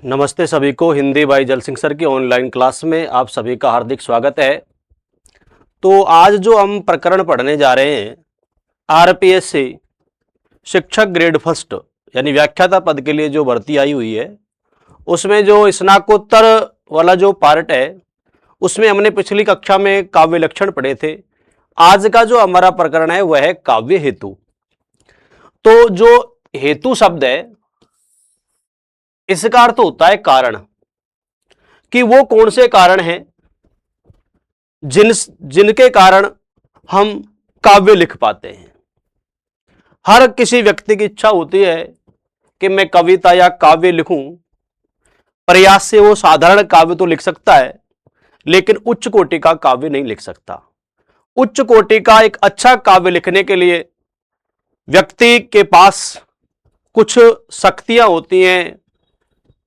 नमस्ते सभी को। हिंदी बाई जल सिंह सर की ऑनलाइन क्लास में आप सभी का हार्दिक स्वागत है। तो आज जो हम प्रकरण पढ़ने जा रहे हैं, आरपीएससी शिक्षक ग्रेड फर्स्ट यानी व्याख्याता पद के लिए जो भर्ती आई हुई है, उसमें जो स्नाकोत्तर वाला जो पार्ट है, उसमें हमने पिछली कक्षा में काव्य लक्षण पढ़े थे। आज का जो हमारा प्रकरण है वह है काव्य हेतु। तो जो हेतु शब्द है, इसका अर्थ होता है कारण, कि वो कौन से कारण हैं जिनके कारण हम काव्य लिख पाते हैं। हर किसी व्यक्ति की इच्छा होती है कि मैं कविता या काव्य लिखूं। प्रयास से वो साधारण काव्य तो लिख सकता है, लेकिन उच्च कोटि का काव्य नहीं लिख सकता। उच्च कोटि का एक अच्छा काव्य लिखने के लिए व्यक्ति के पास कुछ शक्तियां होती हैं,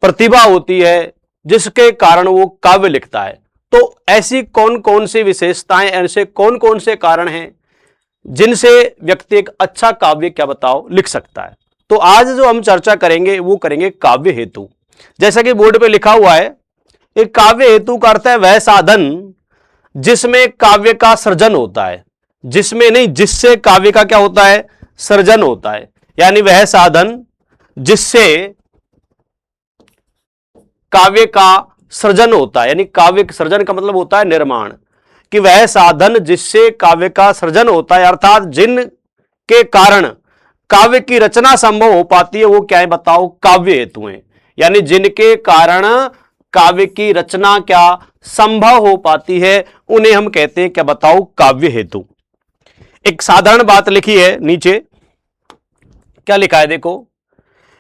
प्रतिभा होती है, जिसके कारण वो काव्य लिखता है। तो ऐसी कौन कौन सी विशेषताएं, ऐसे कौन कौन से कारण हैं जिनसे व्यक्ति एक अच्छा काव्य क्या बताओ लिख सकता है। तो आज जो हम चर्चा करेंगे वो करेंगे काव्य हेतु। जैसा कि बोर्ड पे लिखा हुआ है, एक काव्य हेतु का अर्थ है वह साधन जिसमें काव्य का सृजन होता है। जिसमें नहीं, जिससे काव्य का क्या होता है, सृजन होता है। यानी वह साधन जिससे काव्य का सृजन होता है, यानी काव्य सृजन का मतलब होता है निर्माण, कि वह साधन जिससे काव्य का सृजन होता है, अर्थात जिनके कारण काव्य की रचना संभव हो पाती है, वो क्या है बताओ, काव्य हेतु हैं। यानी जिनके कारण काव्य की रचना क्या संभव हो पाती है, उन्हें हम कहते हैं क्या बताओ, काव्य हेतु। एक साधारण बात लिखी है नीचे, क्या लिखा है देखो,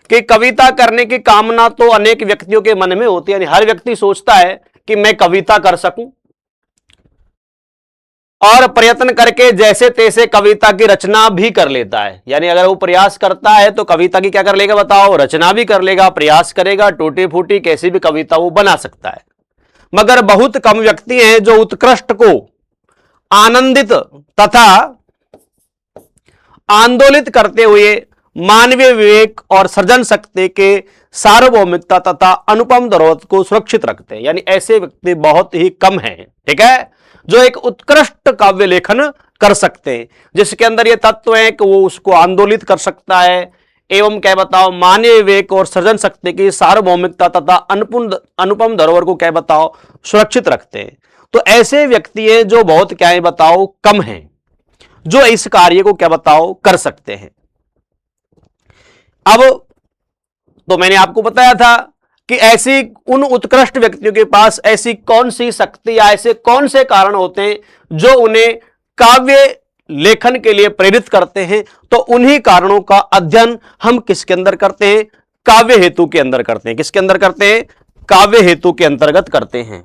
कि कविता करने की कामना तो अनेक व्यक्तियों के मन में होती है। यानी हर व्यक्ति सोचता है कि मैं कविता कर सकूं, और प्रयत्न करके जैसे तैसे कविता की रचना भी कर लेता है। यानी अगर वो प्रयास करता है तो कविता की क्या कर लेगा बताओ, रचना भी कर लेगा, प्रयास करेगा, टूटी फूटी कैसी भी कविता वो बना सकता है। मगर बहुत कम व्यक्ति हैं जो उत्कृष्ट को आनंदित तथा आंदोलित करते हुए मानवीय विवेक और सृजन शक्ति के सार्वभौमिकता तथा अनुपम धरोहर को सुरक्षित रखते हैं। यानी ऐसे व्यक्ति बहुत ही कम हैं, ठीक है, जो एक उत्कृष्ट काव्य लेखन कर सकते हैं, जिसके अंदर ये तत्व है कि वो उसको आंदोलित कर सकता है एवं क्या बताओ, मानवीय विवेक और सृजन शक्ति की सार्वभौमिकता तथा अनुपम धरोहर को क्या बताओ, सुरक्षित रखते हैं। तो ऐसे व्यक्ति हैं जो बहुत क्या है बताओ, कम हैं, जो इस कार्य को क्या बताओ कर सकते हैं। अब तो मैंने आपको बताया था कि ऐसी उन उत्कृष्ट व्यक्तियों के पास ऐसी कौन सी शक्ति या ऐसे कौन से कारण होते हैं जो उन्हें काव्य लेखन के लिए प्रेरित करते हैं। तो उन्हीं कारणों का अध्ययन हम किसके अंदर करते हैं, काव्य हेतु के अंदर करते हैं। किसके अंदर करते हैं, काव्य हेतु के अंतर्गत करते हैं।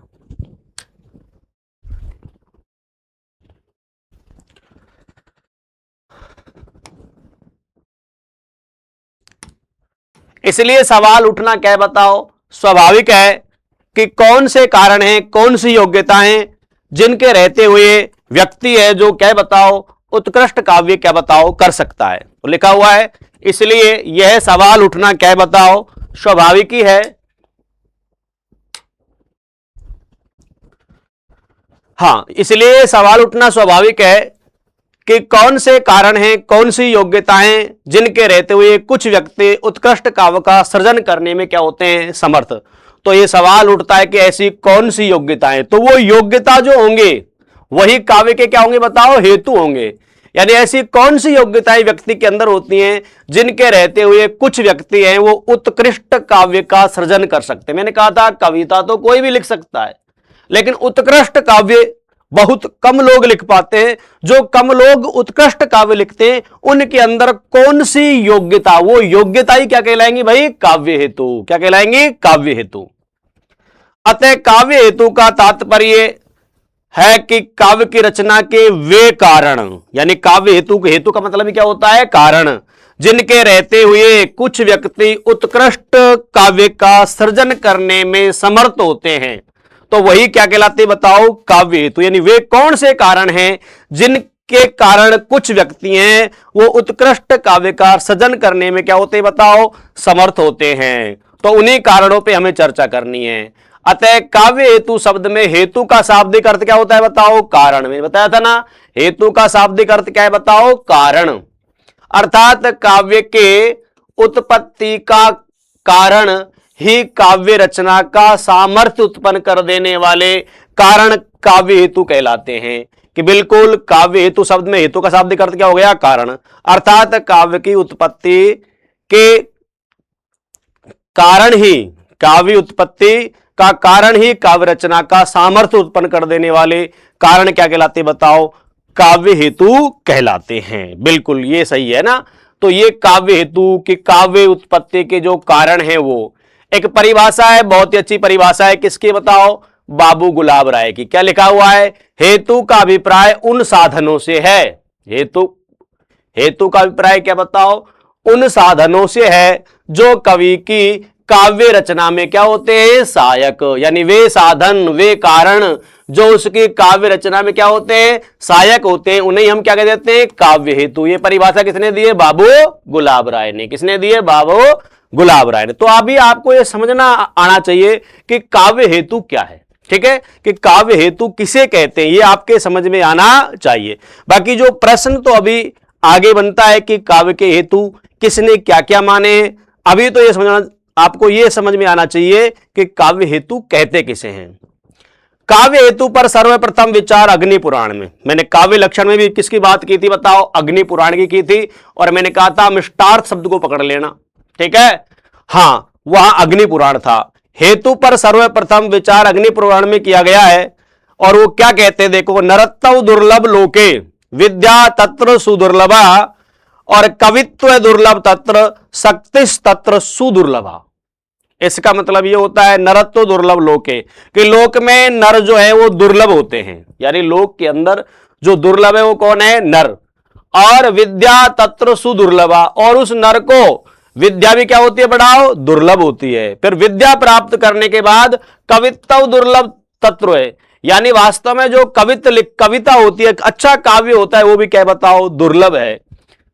इसलिए सवाल उठना क्या बताओ, स्वाभाविक है कि कौन से कारण हैं, कौन सी योग्यताएं जिनके रहते हुए व्यक्ति है जो क्या बताओ, उत्कृष्ट काव्य क्या बताओ कर सकता है। तो लिखा हुआ है, इसलिए यह सवाल उठना क्या बताओ, स्वाभाविक ही है। हां, इसलिए सवाल उठना स्वाभाविक है कि कौन से कारण हैं, कौन सी योग्यताएं जिनके रहते हुए कुछ व्यक्ति उत्कृष्ट काव्य का सृजन करने में क्या होते हैं, समर्थ। तो यह सवाल उठता है कि ऐसी कौन सी योग्यताएं, तो वो योग्यता जो होंगे वही काव्य के क्या होंगे बताओ, हेतु होंगे। यानी ऐसी कौन सी योग्यताएं व्यक्ति के अंदर होती हैं जिनके रहते हुए कुछ व्यक्ति हैं वो उत्कृष्ट काव्य का सृजन कर सकते हैं। मैंने कहा था कविता तो कोई भी लिख सकता है, लेकिन उत्कृष्ट काव्य बहुत कम लोग लिख पाते हैं। जो कम लोग उत्कृष्ट काव्य लिखते हैं उनके अंदर कौन सी योग्यता, वो योग्यता ही क्या कहलाएंगी भाई, काव्य हेतु। क्या कहलाएंगी, काव्य हेतु। अतः काव्य हेतु का तात्पर्य है कि काव्य की रचना के वे कारण, यानी काव्य हेतु का मतलब क्या होता है, कारण, जिनके रहते हुए कुछ व्यक्ति उत्कृष्ट काव्य का सृजन करने में समर्थ होते हैं, तो वही क्या कहलाते बताओ, काव्य हेतु। यानी वे कौन से कारण हैं जिनके कारण कुछ व्यक्ति हैं वो उत्कृष्ट काव्य का सृजन करने में क्या होते बताओ, समर्थ होते हैं। तो उन्हीं कारणों पे हमें चर्चा करनी है। अतः काव्य हेतु शब्द में हेतु का शाब्दिक अर्थ क्या होता है बताओ? कारण। मैंने बताया था ना, हेतु का शाब्दिक अर्थ क्या है बताओ? कारण। अर्थात काव्य के उत्पत्ति का कारण ही काव्य रचना का सामर्थ्य उत्पन्न कर देने वाले कारण काव्य हेतु कहलाते हैं। कि बिल्कुल काव्य हेतु शब्द में हेतु का शाब्दिक अर्थ क्या हो गया? कारण। अर्थात काव्य की उत्पत्ति के कारण ही, काव्य उत्पत्ति का कारण ही काव्य रचना का सामर्थ्य उत्पन्न कर देने वाले कारण क्या कहलाते बताओ? काव्य हेतु कहलाते हैं। बिल्कुल ये सही है ना। तो ये काव्य हेतु की काव्य उत्पत्ति के जो कारण है, वो एक परिभाषा है, बहुत ही अच्छी परिभाषा है। किसकी बताओ? बाबू गुलाब राय की। क्या लिखा हुआ है? हेतु का अभिप्राय उन साधनों से है। हेतु का अभिप्राय क्या बताओ? उन साधनों से है जो कवि की काव्य रचना में क्या होते हैं? सहायक। यानी वे साधन, वे कारण जो उसकी काव्य रचना में क्या होते हैं? सहायक होते हैं, उन्हें हम क्या कह देते हैं? काव्य हेतु। ये परिभाषा किसने दी है? बाबू गुलाब राय ने। किसने दी है? बाबू गुलाब राय ने। तो अभी आपको यह समझना आना चाहिए कि काव्य हेतु क्या है। ठीक है, कि काव्य हेतु किसे कहते हैं, ये आपके समझ में आना चाहिए। बाकी जो प्रश्न तो अभी आगे बनता है कि काव्य के हेतु किसने क्या क्या माने हैं। अभी तो ये समझना, आपको यह समझ में आना चाहिए कि काव्य हेतु कहते किसे हैं। काव्य हेतु पर सर्वप्रथम विचार अग्नि पुराण में। मैंने काव्य लक्षण में भी किसकी बात की थी बताओ? अग्नि पुराण की थी। और मैंने कहा था मिष्टार्थ शब्द को पकड़ लेना। ठीक है, हां, वहां अग्नि पुराण था। हेतु पर सर्वप्रथम विचार अग्नि पुराण में किया गया है। और वो क्या कहते हैं देखो, नरत्तव दुर्लभ लोके विद्या तत्र सुदुर्लभा और कवित्व दुर्लभ तत्र शक्तिश तत्र सुदुर्लभा। इसका मतलब ये होता है नरत्व दुर्लभ लोके, कि लोक में नर जो है वो दुर्लभ होते हैं। यानी लोक के अंदर जो दुर्लभ है वो कौन है? नर। और विद्या तत्र सुदुर्लभा, और उस नर को विद्या भी क्या होती है? बढ़ाओ, दुर्लभ होती है। फिर विद्या प्राप्त करने के बाद कवित्व दुर्लभ तत्व है। यानी वास्तव में जो कविता होती है, अच्छा काव्य होता है, वो भी क्या बताओ? दुर्लभ है।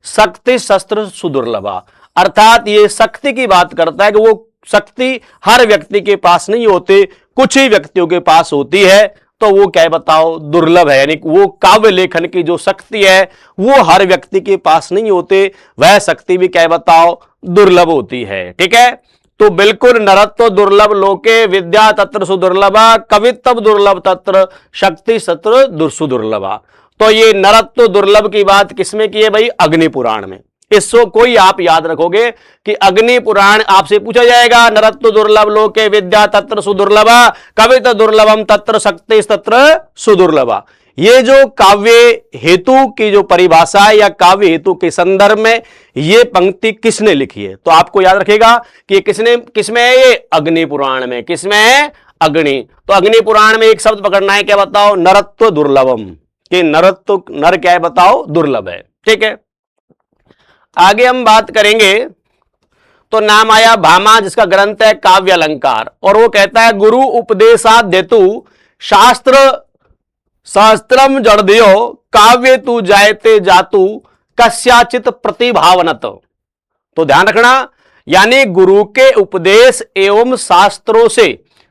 शक्ति शस्त्र सुदुर्लभा, अर्थात ये शक्ति की बात करता है कि वो शक्ति हर व्यक्ति के पास नहीं होती, कुछ ही व्यक्तियों के पास होती है। तो वो क्या बताओ? दुर्लभ है। यानी वो काव्य लेखन की जो शक्ति है वो हर व्यक्ति के पास नहीं होते, वह शक्ति भी क्या बताओ? दुर्लभ होती है। ठीक है, तो बिल्कुल नरत्व दुर्लभ लोके विद्या तत्र सुदुर्लभा कवित्व दुर्लभ तत्र शक्ति सत्र सुदुर्लभा। तो ये नरत्व दुर्लभ की बात किसमें की है भाई? अग्नि पुराण में। इसको कोई आप याद रखोगे कि अग्नि पुराण आपसे पूछा जाएगा, नरत्व दुर्लभ लोके विद्या तत्र सुदुर्लभा कवित्व दुर्लभम तत्र शक्ति तत्र सुदुर्लभा। ये जो काव्य हेतु की जो परिभाषा है या काव्य हेतु के संदर्भ में ये पंक्ति किसने लिखी है, तो आपको याद रखेगा कि किसमें है? ये अग्नि पुराण में। किसमें है? अग्नि। तो अग्नि पुराण में एक शब्द पकड़ना है, क्या बताओ? नरत्व दुर्लभम। कि नरत्व, नर क्या है बताओ? दुर्लभ है। ठीक है, आगे हम बात करेंगे। तो नाम आया भामा, जिसका ग्रंथ है काव्य अलंकार, और वो कहता है गुरु उपदेशाद्यतु शास्त्रम जड़दियो काव्य तू जायते जातु कस्याचित प्रतिभावनत। तो ध्यान रखना, यानी गुरु के उपदेश एवं शास्त्रों से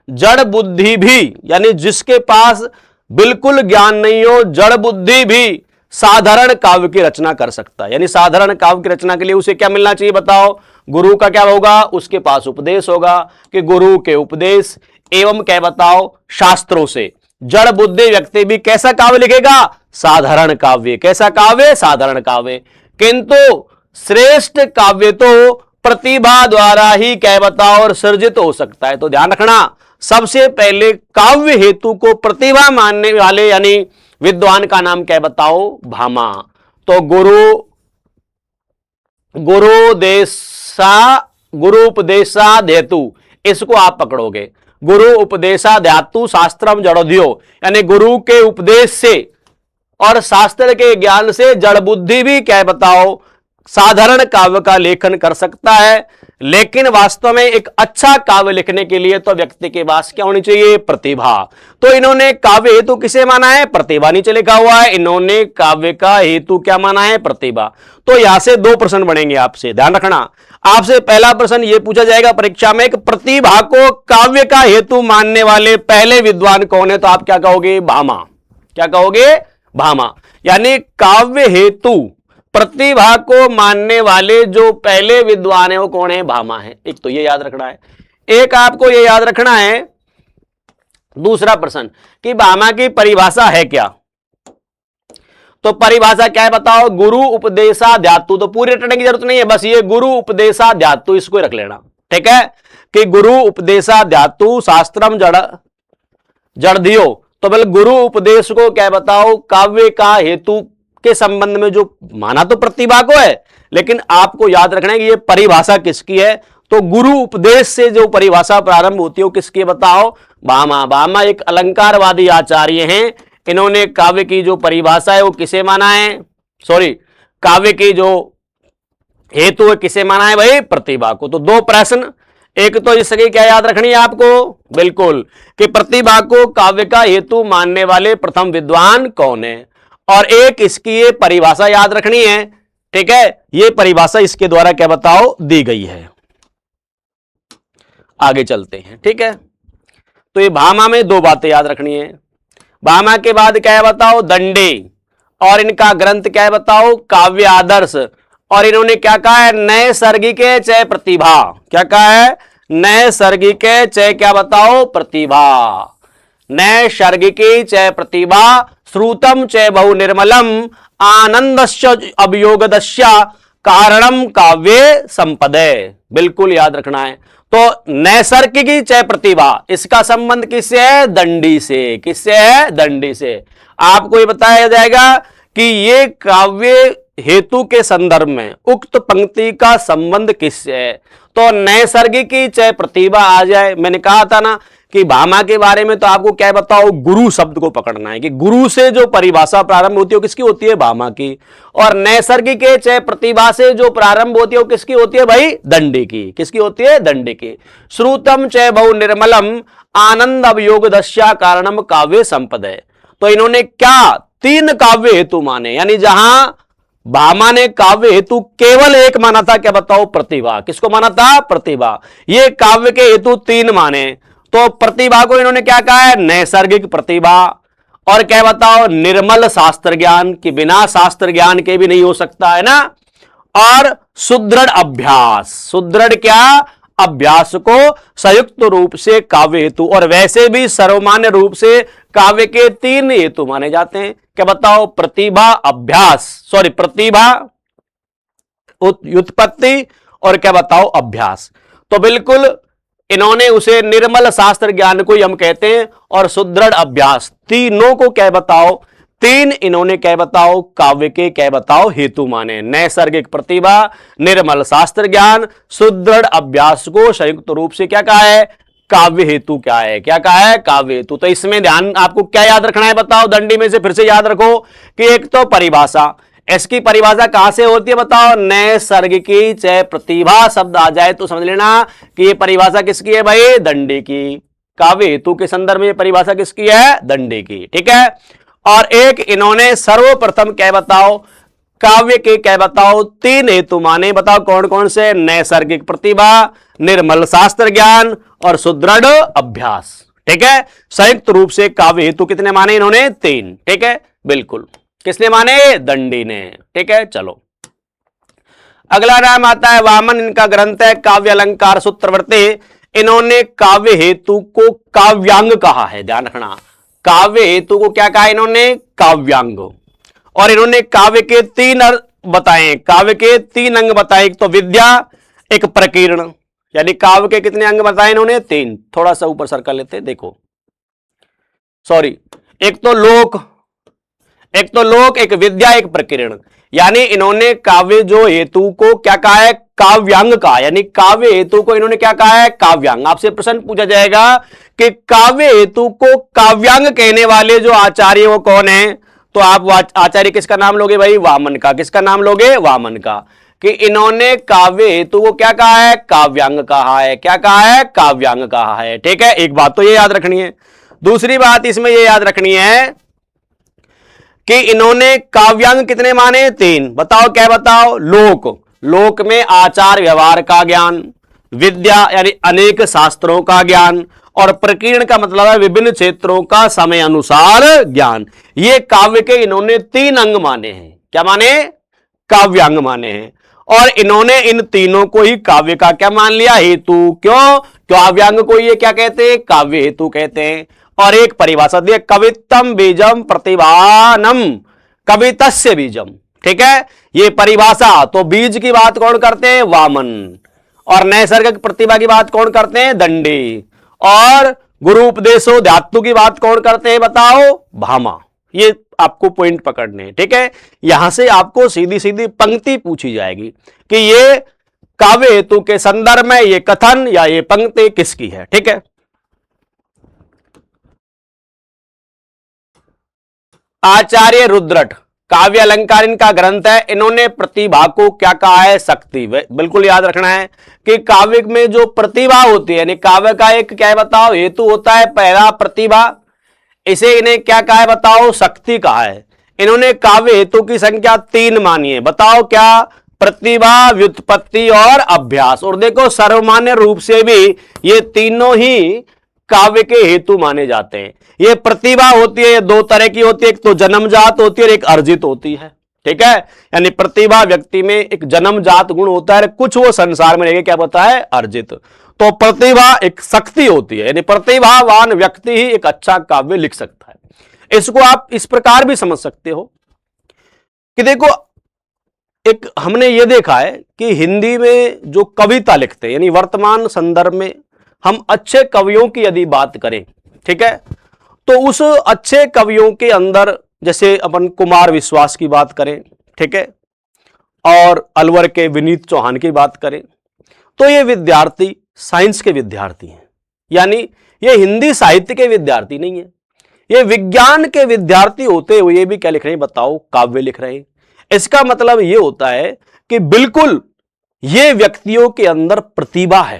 जड़ बुद्धि भी, यानी जिसके पास बिल्कुल ज्ञान नहीं हो, जड़ बुद्धि भी साधारण काव्य की रचना कर सकता है। यानी साधारण काव्य की रचना के लिए उसे क्या मिलना चाहिए बताओ? गुरु का क्या होगा? उसके पास उपदेश होगा। कि गुरु के उपदेश एवं क्या बताओ? शास्त्रों से जड़ बुद्धि व्यक्ति भी कैसा काव्य लिखेगा? साधारण काव्य। कैसा काव्य? साधारण काव्य। किंतु श्रेष्ठ काव्य तो प्रतिभा द्वारा ही क्या बताओ? और सृजित हो सकता है। तो ध्यान रखना, सबसे पहले काव्य हेतु को प्रतिभा मानने वाले यानी विद्वान का नाम क्या बताओ? भामा। तो गुरु उपदेशा हेतु, इसको आप पकड़ोगे। गुरु उपदेशा ध्यातु शास्त्रम जड़ोधियो, यानी गुरु के उपदेश से और शास्त्र के ज्ञान से जड़ बुद्धि भी क्या बताओ? साधारण काव्य का लेखन कर सकता है, लेकिन वास्तव में एक अच्छा काव्य लिखने के लिए तो व्यक्ति के पास क्या होनी चाहिए? प्रतिभा। तो इन्होंने काव्य हेतु किसे माना है? प्रतिभा। नीचे लिखा हुआ है इन्होंने काव्य का हेतु क्या माना है? प्रतिभा। तो यहां से दो प्रश्न बनेंगे आपसे, ध्यान रखना। आपसे पहला प्रश्न यह पूछा जाएगा परीक्षा में कि प्रतिभा को काव्य का हेतु मानने वाले पहले विद्वान कौन है? तो आप क्या कहोगे? भामा। क्या कहोगे? भामा। यानी काव्य हेतु प्रतिभा को मानने वाले जो पहले विद्वान है वो कौन है? भामा है। एक तो ये याद रखना है। एक आपको ये याद रखना है दूसरा प्रश्न कि भामा की परिभाषा है क्या? तो परिभाषा क्या है बताओ? गुरु उपदेशाध्यातु। तो पूरी रटने की जरूरत नहीं है, बस ये गुरु उपदेशाध्यातु इसको रख लेना, ठीक है? कि गुरु उपदेशाध्यातु शास्त्रम जड़धियो। तो बोले गुरु उपदेश को क्या बताओ? काव्य का हेतु के संबंध में जो माना तो प्रतिभा को है, लेकिन आपको याद रखना है कि ये परिभाषा किसकी है। तो गुरु उपदेश से जो परिभाषा प्रारंभ होती है वो किसकी है बताओ? भामा। भामा एक अलंकारवादी आचार्य हैं। इन्होंने काव्य की जो परिभाषा है वो किसे माना है? सॉरी, काव्य की जो हेतु है किसे माना है भाई? प्रतिभा को। तो दो प्रश्न, एक तो इसकी क्या याद रखनी है आपको? बिल्कुल, कि प्रतिभा को काव्य का हेतु मानने वाले प्रथम विद्वान कौन है, और एक इसकी ये परिभाषा याद रखनी है, ठीक है? ये परिभाषा इसके द्वारा क्या बताओ? दी गई है। आगे चलते हैं, ठीक है? तो ये भामा में दो बातें याद रखनी है। भामा के बाद क्या है बताओ? दंडे। और इनका ग्रंथ क्या है बताओ? काव्य आदर्श। और इन्होंने क्या कहा है? नैसर्गिके चय प्रतिभा। क्या कहा है? नैसर्गिके चय क्या बताओ? प्रतिभा। नैसर्गिके चय प्रतिभा श्रुतम चय बहु निर्मलम आनंदस्य अभियोगदस्य कारणम काव्य संपदे। बिल्कुल याद रखना है। तो नैसर्गिकी चय प्रतिभा, इसका संबंध किससे है? दंडी से। किससे है? दंडी से। आपको ये बताया जाएगा कि ये काव्य हेतु के संदर्भ में उक्त पंक्ति का संबंध किससे है। तो नैसर्गिकी चय प्रतिभा आ जाए। मैंने कहा था ना कि भामा के बारे में तो आपको क्या बताओ? गुरु शब्द को पकड़ना है कि गुरु से जो परिभाषा प्रारंभ होती है किसकी होती है? भामा की। और नैसर्गिके चय प्रतिभा से जो प्रारंभ होती है वो किसकी होती है भाई? दंडी की। किसकी होती है? दंडी की। श्रुतम चय बहु निर्मलम आनंद अभियोग दस्या कारणम काव्य संपदे। तो इन्होंने क्या तीन काव्य हेतु माने, यानी जहां भामा ने काव्य हेतु केवल एक माना था, क्या बताओ? प्रतिभा। किसको माना था? प्रतिभा। ये काव्य के हेतु तीन माने। तो प्रतिभा को इन्होंने क्या कहा है? नैसर्गिक प्रतिभा। और क्या बताओ? निर्मल शास्त्र ज्ञान, कि बिना शास्त्र ज्ञान के भी नहीं हो सकता है ना। और सुदृढ़ अभ्यास। सुदृढ़ क्या? अभ्यास को संयुक्त रूप से काव्य हेतु। और वैसे भी सर्वमान्य रूप से काव्य के तीन हेतु माने जाते हैं। क्या बताओ? प्रतिभा, अभ्यास, सॉरी प्रतिभा, व्युत्पत्ति, और क्या बताओ? अभ्यास। तो बिल्कुल इन्होंने उसे निर्मल शास्त्र ज्ञान को हम कहते हैं, और सुदृढ़ अभ्यास, तीनों को क्या बताओ? तीन इन्होंने क्या बताओ? काव्य के क्या बताओ? हेतु माने। नैसर्गिक प्रतिभा, निर्मल शास्त्र ज्ञान, सुदृढ़ अभ्यास को संयुक्त रूप से क्या कहा है? काव्य हेतु क्या है? क्या कहा है? काव्य हेतु। तो इसमें ध्यान आपको क्या याद रखना है बताओ? दंडी में से फिर से याद रखो कि एक तो परिभाषा, इसकी परिभाषा कहां से होती है बताओ? नैसर्गिकी चय प्रतिभा शब्द आ जाए तो समझ लेना कि ये परिभाषा किसकी है भाई? दंडी की। काव्य हेतु के संदर्भ में ये परिभाषा किसकी है? दंडी की, ठीक है? और एक इन्होंने सर्वप्रथम क्या बताओ? काव्य के क्या बताओ? तीन हेतु माने। बताओ कौन कौन से? नैसर्गिक प्रतिभा, निर्मल शास्त्र ज्ञान, और सुदृढ़ अभ्यास, ठीक है? संयुक्त रूप से काव्य हेतु कितने माने इन्होंने? तीन, ठीक है? बिल्कुल। किसने माने? दंडी ने, ठीक है? चलो अगला नाम आता है वामन। इनका ग्रंथ है काव्य अलंकार सूत्रवृत्ति। इन्होंने काव्य हेतु को काव्यांग कहा है, ध्यान रखना। काव्य हेतु को क्या कहा इन्होंने? काव्यांग। और इन्होंने काव्य के तीन बताए, काव्य के तीन अंग बताए। एक तो विद्या, एक प्रकीर्ण, यानी काव्य के कितने अंग बताए इन्होंने? तीन। थोड़ा सा ऊपर सर्कल लेते देखो, सॉरी, एक तो लोक, एक विद्या, एक प्रकीर्ण। यानी इन्होंने काव्य जो हेतु को क्या कहा है? काव्यांग कहा। यानी काव्य हेतु को इन्होंने क्या कहा है? काव्यांग। आपसे प्रश्न पूछा जाएगा कि काव्य हेतु को काव्यांग कहने वाले जो आचार्य वो कौन है? तो आप आचार्य किसका नाम लोगे भाई? वामन का। किसका नाम लोगे? वामन का। कि इन्होंने काव्य हेतु को क्या कहा है? काव्यांग कहा है। क्या कहा है? काव्यांग कहा है। ठीक है, एक बात तो ये याद रखनी है। दूसरी बात इसमें ये याद रखनी है कि इन्होंने काव्यांग कितने माने? 3। बताओ क्या? बताओ। लोक, लोक में आचार व्यवहार का ज्ञान, विद्या यानी अनेक शास्त्रों का ज्ञान, और प्रकीर्ण का मतलब है विभिन्न क्षेत्रों का समय अनुसार ज्ञान। ये काव्य के इन्होंने 3 अंग माने हैं। क्या माने? काव्यांग माने हैं। और इन्होंने इन तीनों को ही काव्य का क्या मान लिया? हेतु। क्यों? काव्यांग को ये क्या कहते हैं? काव्य हेतु कहते हैं। और एक परिभाषा दी, कवित्तम बीजम प्रतिभानम कवितस्य बीजम। ठीक है, ये परिभाषा। तो बीज की बात कौन करते हैं? वामन। और नैसर्गिक प्रतिभा की बात कौन करते हैं? दंडी। और गुरु उपदेशो ध्यात्तु की बात कौन करते हैं? बताओ। भामा। ये आपको पॉइंट पकड़ने हैं। ठीक है, यहां से आपको सीधी सीधी पंक्ति पूछी जाएगी कि ये काव्य हेतु के संदर्भ में ये कथन या ये पंक्ति किसकी है। ठीक है, आचार्य रुद्रट काव्य अलंकार इनका ग्रंथ है। इन्होंने प्रतिभा को क्या कहा है? शक्ति। बिल्कुल याद रखना है कि काव्य में जो प्रतिभा होती है, यानी काव्य का एक क्या है? बताओ। हेतु होता है पहला प्रतिभा, इसे इन्हें क्या कहा है? बताओ। शक्ति कहा है। इन्होंने काव्य हेतु की संख्या 3 मानी है। बताओ क्या? प्रतिभा, व्युत्पत्ति और अभ्यास। और देखो, सर्वमान्य रूप से भी ये तीनों ही काव्य के हेतु माने जाते हैं। ये प्रतिभा होती है, ये 2 तरह की होती है, एक तो जन्मजात होती है और एक अर्जित होती है। ठीक है, यानी प्रतिभा व्यक्ति में एक जन्मजात गुण होता है, कुछ वो संसार में रहेगा क्या पता है? अर्जित। तो प्रतिभा एक शक्ति होती है, यानी प्रतिभावान व्यक्ति ही एक अच्छा काव्य लिख सकता है। इसको आप इस प्रकार भी समझ सकते हो कि देखो, एक हमने ये देखा है कि हिंदी में जो कविता लिखते हैं, यानी वर्तमान संदर्भ में हम अच्छे कवियों की यदि बात करें, ठीक है, तो उस अच्छे कवियों के अंदर जैसे अपन कुमार विश्वास की बात करें, ठीक है, और अलवर के विनीत चौहान की बात करें, तो ये विद्यार्थी साइंस के विद्यार्थी हैं। यानी ये हिंदी साहित्य के विद्यार्थी नहीं है, ये विज्ञान के विद्यार्थी होते हुए भी क्या लिख रहे हैं? बताओ, काव्य लिख रहे हैं। इसका मतलब ये होता है कि बिल्कुल ये व्यक्तियों के अंदर प्रतिभा है।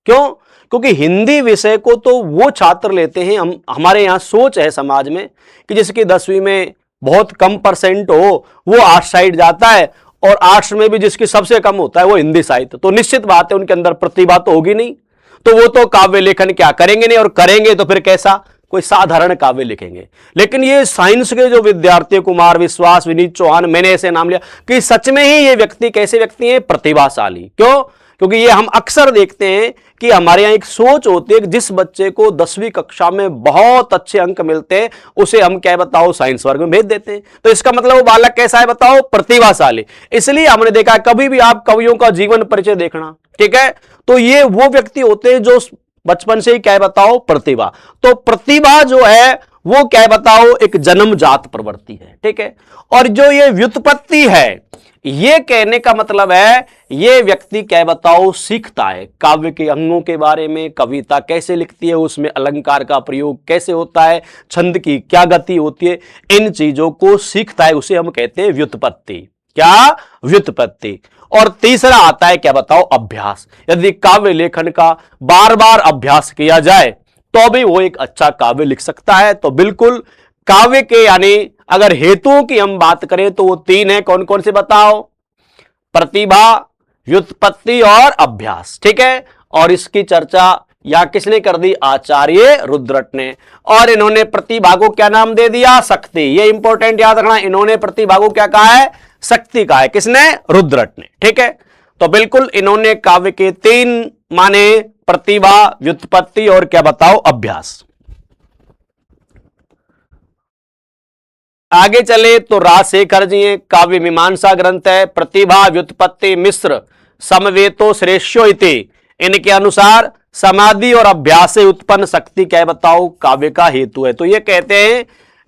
क्यों? क्योंकि हिंदी विषय को तो वो छात्र लेते हैं, हमारे यहां सोच है समाज में कि जिसकी 10वीं में बहुत कम परसेंट हो वो आर्ट्स साइड जाता है, और आर्ट्स में भी जिसकी सबसे कम होता है वो हिंदी साहित्य। तो निश्चित बात है उनके अंदर प्रतिभा तो होगी नहीं, तो वो तो काव्य लेखन क्या करेंगे नहीं, और करेंगे तो फिर कैसा? कोई साधारण काव्य लिखेंगे। लेकिन ये साइंस के जो विद्यार्थी, कुमार विश्वास, विनीत चौहान, मैंने ऐसे नाम लिया कि सच में ही ये व्यक्ति कैसे व्यक्ति हैं? प्रतिभाशाली। क्यों? क्योंकि ये हम अक्सर देखते हैं कि हमारे यहाँ एक सोच होती है कि जिस बच्चे को 10वीं कक्षा में बहुत अच्छे अंक मिलते हैं उसे हम क्या बताओ? साइंस वर्ग में भेज देते हैं। तो इसका मतलब वो बालक कैसा है? बताओ, प्रतिभाशाली। इसलिए हमने देखा है, कभी भी आप कवियों का जीवन परिचय देखना, ठीक है, तो ये वो व्यक्ति होते हैं जो बचपन से ही क्या बताओ? प्रतिभा। तो प्रतिभा जो है वो क्या बताओ? एक जन्मजात प्रवृत्ति है, ठीक है। और जो ये व्युत्पत्ति है, ये कहने का मतलब है ये व्यक्ति क्या बताओ? सीखता है काव्य के अंगों के बारे में, कविता कैसे लिखती है, उसमें अलंकार का प्रयोग कैसे होता है, छंद की क्या गति होती है, इन चीजों को सीखता है, उसे हम कहते हैं व्युत्पत्ति। क्या? व्युत्पत्ति। और तीसरा आता है क्या बताओ? अभ्यास। यदि काव्य लेखन का बार बार अभ्यास किया जाए तो भी वो एक अच्छा काव्य लिख सकता है। तो बिल्कुल काव्य के यानी अगर हेतुओं की हम बात करें तो वो 3 है। कौन कौन से बताओ? प्रतिभा, व्युत्पत्ति और अभ्यास, ठीक है। और इसकी चर्चा या किसने कर दी? आचार्य रुद्रट ने। और इन्होंने प्रतिभा को क्या नाम दे दिया? शक्ति। ये इंपॉर्टेंट याद रखना, इन्होंने प्रतिभा को क्या कहा है? शक्ति कहा है। किसने? रुद्रट ने, ठीक है। तो बिल्कुल इन्होंने काव्य के 3 माने, प्रतिभा, व्युत्पत्ति और क्या बताओ? अभ्यास। आगे चले तो राजशेखर जी काव्य मीमांसा ग्रंथ है, प्रतिभा व्युत्पत्ति मिश्र समवेतो श्रेष्ठो इति। इनके अनुसार समाधि और अभ्यास से उत्पन्न शक्ति क्या बताओ? काव्य का हेतु है। तो ये कहते हैं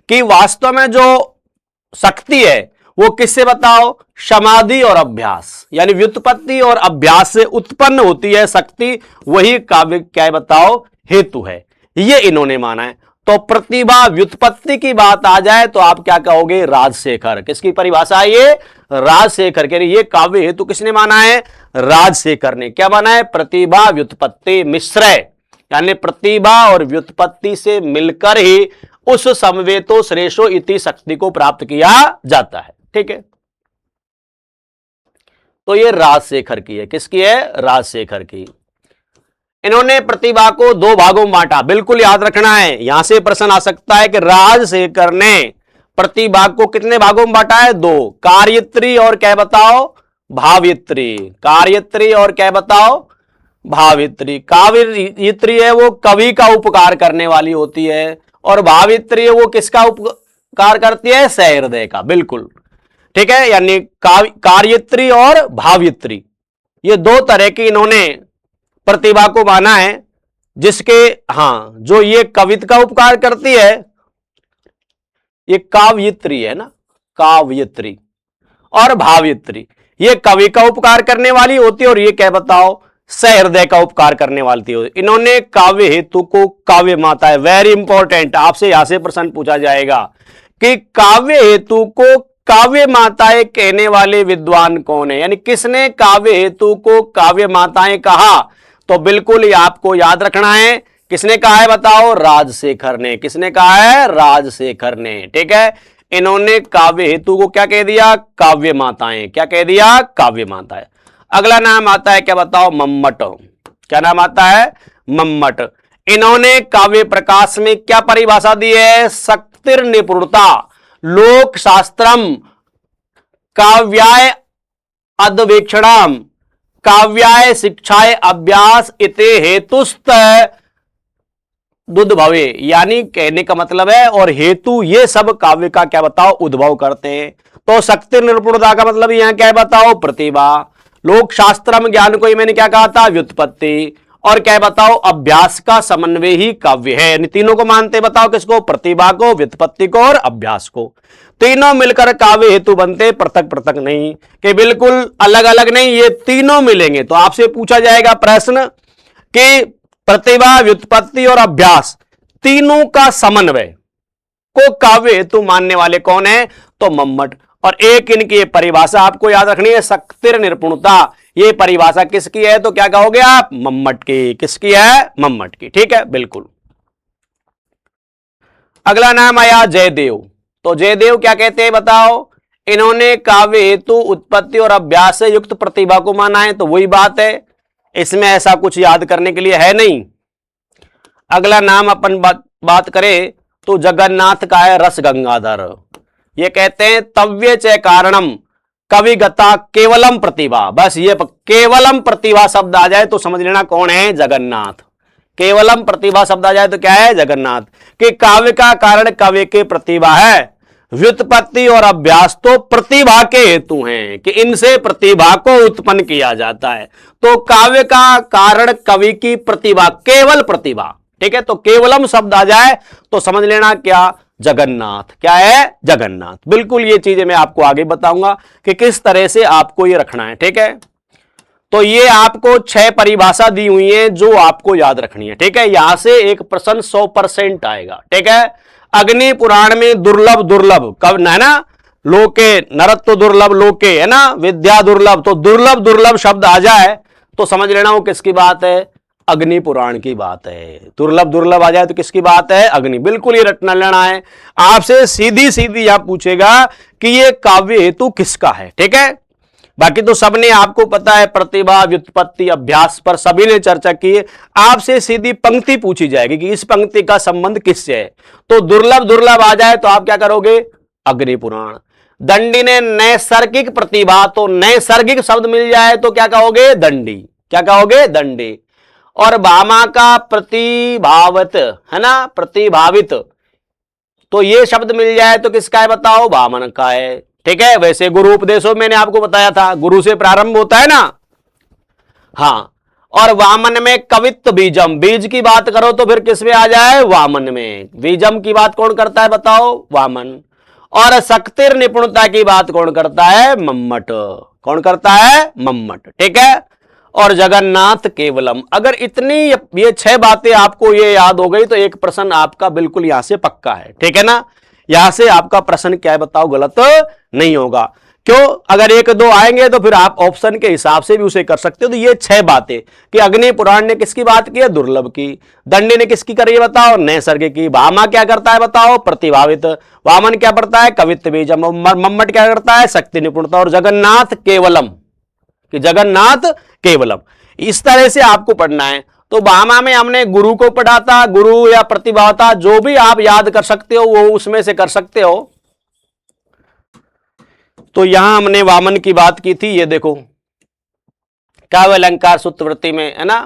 कि वास्तव में जो शक्ति है वो किससे बताओ? समाधि और अभ्यास, यानी व्युत्पत्ति और अभ्यास से उत्पन्न होती है शक्ति, वही काव्य क्या बताओ? हेतु है। ये इन्होंने माना है। तो प्रतिभा व्युत्पत्ति की बात आ जाए तो आप क्या कहोगे? राजशेखर। किसकी परिभाषा है ये? राजशेखर के लिए। ये काव्य हेतु किसने माना है? राजशेखर ने। क्या माना है? प्रतिभा व्युत्पत्ति मिश्रय, यानी प्रतिभा और व्युत्पत्ति से मिलकर ही उस समवेतो श्रेषो इति शक्ति को प्राप्त किया जाता है। ठीक है, तो ये राजशेखर की है। किसकी है? राजशेखर की। इन्होंने प्रतिभा को दो भागों में बांटा, बिल्कुल याद रखना है। यहां से प्रश्न आ सकता है कि राजशेखर ने प्रतिभा को कितने भागों में बांटा है? दो, कार्यत्री और क्या बताओ? भावित्री। कार्यत्री और क्या बताओ? भावित्री। काव्यत्री है वो कवि का उपकार करने वाली होती है, और भावित्री है वो किसका उपकार करती है? सहृदय का। बिल्कुल ठीक है, यानी कार्यत्री और भावित्री, ये दो तरह की इन्होंने प्रतिभा को माना है, जिसके जो ये कविता का उपकार करती है ये काव्यत्री है ना, काव्यत्री। और भावित्री ये कवि का उपकार करने वाली होती है, और ये क्या बताओ? सहृदय का उपकार करने वाली होती। इन्होंने काव्य हेतु को काव्य माता है। वेरी इंपॉर्टेंट, आपसे यहां से प्रश्न पूछा जाएगा कि काव्य हेतु को काव्य माताएं कहने वाले विद्वान कौन है, यानी किसने काव्य हेतु को काव्य माताएं कहा? तो बिल्कुल ये आपको याद रखना है। किसने कहा है बताओ? राजशेखर ने। किसने कहा है? राजशेखर ने। ठीक है, इन्होंने काव्य हेतु को क्या कह दिया? काव्य माताएं। क्या कह दिया? काव्य माताएं। अगला नाम आता है क्या बताओ? मम्मट। क्या नाम आता है? मम्मट। इन्होंने काव्य प्रकाश में क्या परिभाषा दी है? शक्तिर निपुणता, लोक शास्त्रम, काव्याय अद्वेक्षणाम, काव्याय शिक्षाए अभ्यास इते हेतुस्त दुद्भवे, यानी कहने का मतलब है और हेतु ये सब काव्य का क्या बताओ? उद्भव करते हैं। तो शक्ति निपुणता का मतलब यहां क्या है बताओ? प्रतिभा। लोक शास्त्रम ज्ञान को मैंने क्या कहा था? व्युत्पत्ति। और क्या बताओ? अभ्यास का समन्वय ही काव्य है। यानी तीनों को मानते बताओ किसको? प्रतिभा को, व्युत्पत्ति को और अभ्यास को। तीनों मिलकर काव्य हेतु बनते, पृथक पृथक नहीं, कि बिल्कुल अलग अलग नहीं, ये तीनों मिलेंगे। तो आपसे पूछा जाएगा प्रश्न कि प्रतिभा, व्युत्पत्ति और अभ्यास तीनों का समन्वय को काव्य हेतु मानने वाले कौन है? तो मम्मट। और एक इनकी परिभाषा आपको याद रखनी है, शक्तिर निपुणता। ये परिभाषा किसकी है? तो क्या कहोगे आप? मम्मट की। किसकी है? मम्मट की। ठीक है, बिल्कुल। अगला नाम आया जयदेव। तो जयदेव क्या कहते हैं बताओ? इन्होंने काव्य हेतु उत्पत्ति और अभ्यास से युक्त प्रतिभा को माना है। तो वही बात है, इसमें ऐसा कुछ याद करने के लिए है नहीं। अगला नाम अपन बात करें तो जगन्नाथ का है रस गंगाधर। ये कहते हैं तव्य च कारणम कविगता केवलम प्रतिभा। बस ये केवलम प्रतिभा शब्द आ जाए तो समझ लेना कौन है? जगन्नाथ। केवलम प्रतिभा शब्द आ जाए तो क्या है? जगन्नाथ। कि काव्य का कारण काव्य के प्रतिभा है, व्युत्पत्ति और अभ्यास तो प्रतिभा के हेतु हैं, कि इनसे प्रतिभा को उत्पन्न किया जाता है। तो काव्य का कारण कवि की प्रतिभा, केवल प्रतिभा। ठीक है, तो केवलम शब्द आ जाए तो समझ लेना क्या? जगन्नाथ। क्या है? जगन्नाथ। बिल्कुल ये चीजें मैं आपको आगे बताऊंगा कि किस तरह से आपको ये रखना है। ठीक है, तो ये आपको 6 परिभाषा दी हुई है जो आपको याद रखनी है। ठीक है, यहां से एक प्रश्न 100% आएगा। ठीक है, अग्नि पुराण में दुर्लभ दुर्लभ कब है ना, लोके नरत्व दुर्लभ लोके है ना, विद्या दुर्लभ, तो दुर्लभ दुर्लभ शब्द आ जाए तो समझ लेना वो किसकी बात है? अग्नि पुराण की बात है। दुर्लभ दुर्लभ आ जाए तो किसकी बात है? अग्नि। बिल्कुल ये रटना लेना है। आपसे सीधी सीधी यहां पूछेगा कि ये काव्य हेतु किसका है। ठीक है, बाकी तो सबने आपको पता है, प्रतिभा, व्युत्पत्ति, अभ्यास पर सभी ने चर्चा की है। आपसे सीधी पंक्ति पूछी जाएगी कि इस पंक्ति का संबंध किससे है। तो दुर्लभ दुर्लभ आ जाए तो आप क्या करोगे? अग्नि पुराण। दंडी ने नैसर्गिक प्रतिभा, तो नैसर्गिक शब्द मिल जाए तो क्या कहोगे? दंडी। क्या कहोगे? दंडी। और भामा का प्रतिभावित है ना, प्रतिभावित, तो ये शब्द मिल जाए तो किसका है बताओ? वामन का है। ठीक है, वैसे गुरु उपदेशों मैंने आपको बताया था, गुरु से प्रारंभ होता है ना। हाँ, और वामन में कवित्व बीजम, बीज की बात करो तो फिर किस में आ जाए? वामन में। बीजम की बात कौन करता है बताओ? वामन। और शक्तिर निपुणता की बात कौन करता है? मम्मट। कौन करता है? मम्मट। ठीक है, और जगन्नाथ केवलम। अगर इतनी ये 6 बातें आपको ये याद हो गई तो एक प्रश्न आपका बिल्कुल यहां से पक्का है, ठीक है ना। यहां से आपका प्रश्न क्या है बताओ, गलत नहीं होगा। क्यों? अगर 1-2 आएंगे तो फिर आप ऑप्शन के हिसाब से भी उसे कर सकते हो। तो ये 6 बातें कि अग्नि पुराण ने किसकी बात की है, दुर्लभ की। दंडी ने किसकी करी है बताओ, नैसर्गिक की। भामा क्या करता है बताओ, प्रतिभावित। वामन क्या करता है, कवित्व बीजम। मम्मट क्या करता है, शक्ति निपुणता। और जगन्नाथ केवलम, कि जगन्नाथ केवलम। इस तरह से आपको पढ़ना है। तो भामा में हमने गुरु को पढ़ा था, गुरु या प्रतिभावता, जो भी आप याद कर सकते हो वो उसमें से कर सकते हो। तो यहां हमने वामन की बात की थी, ये देखो काव्य अलंकार सूत्रवृत्ति में, है ना।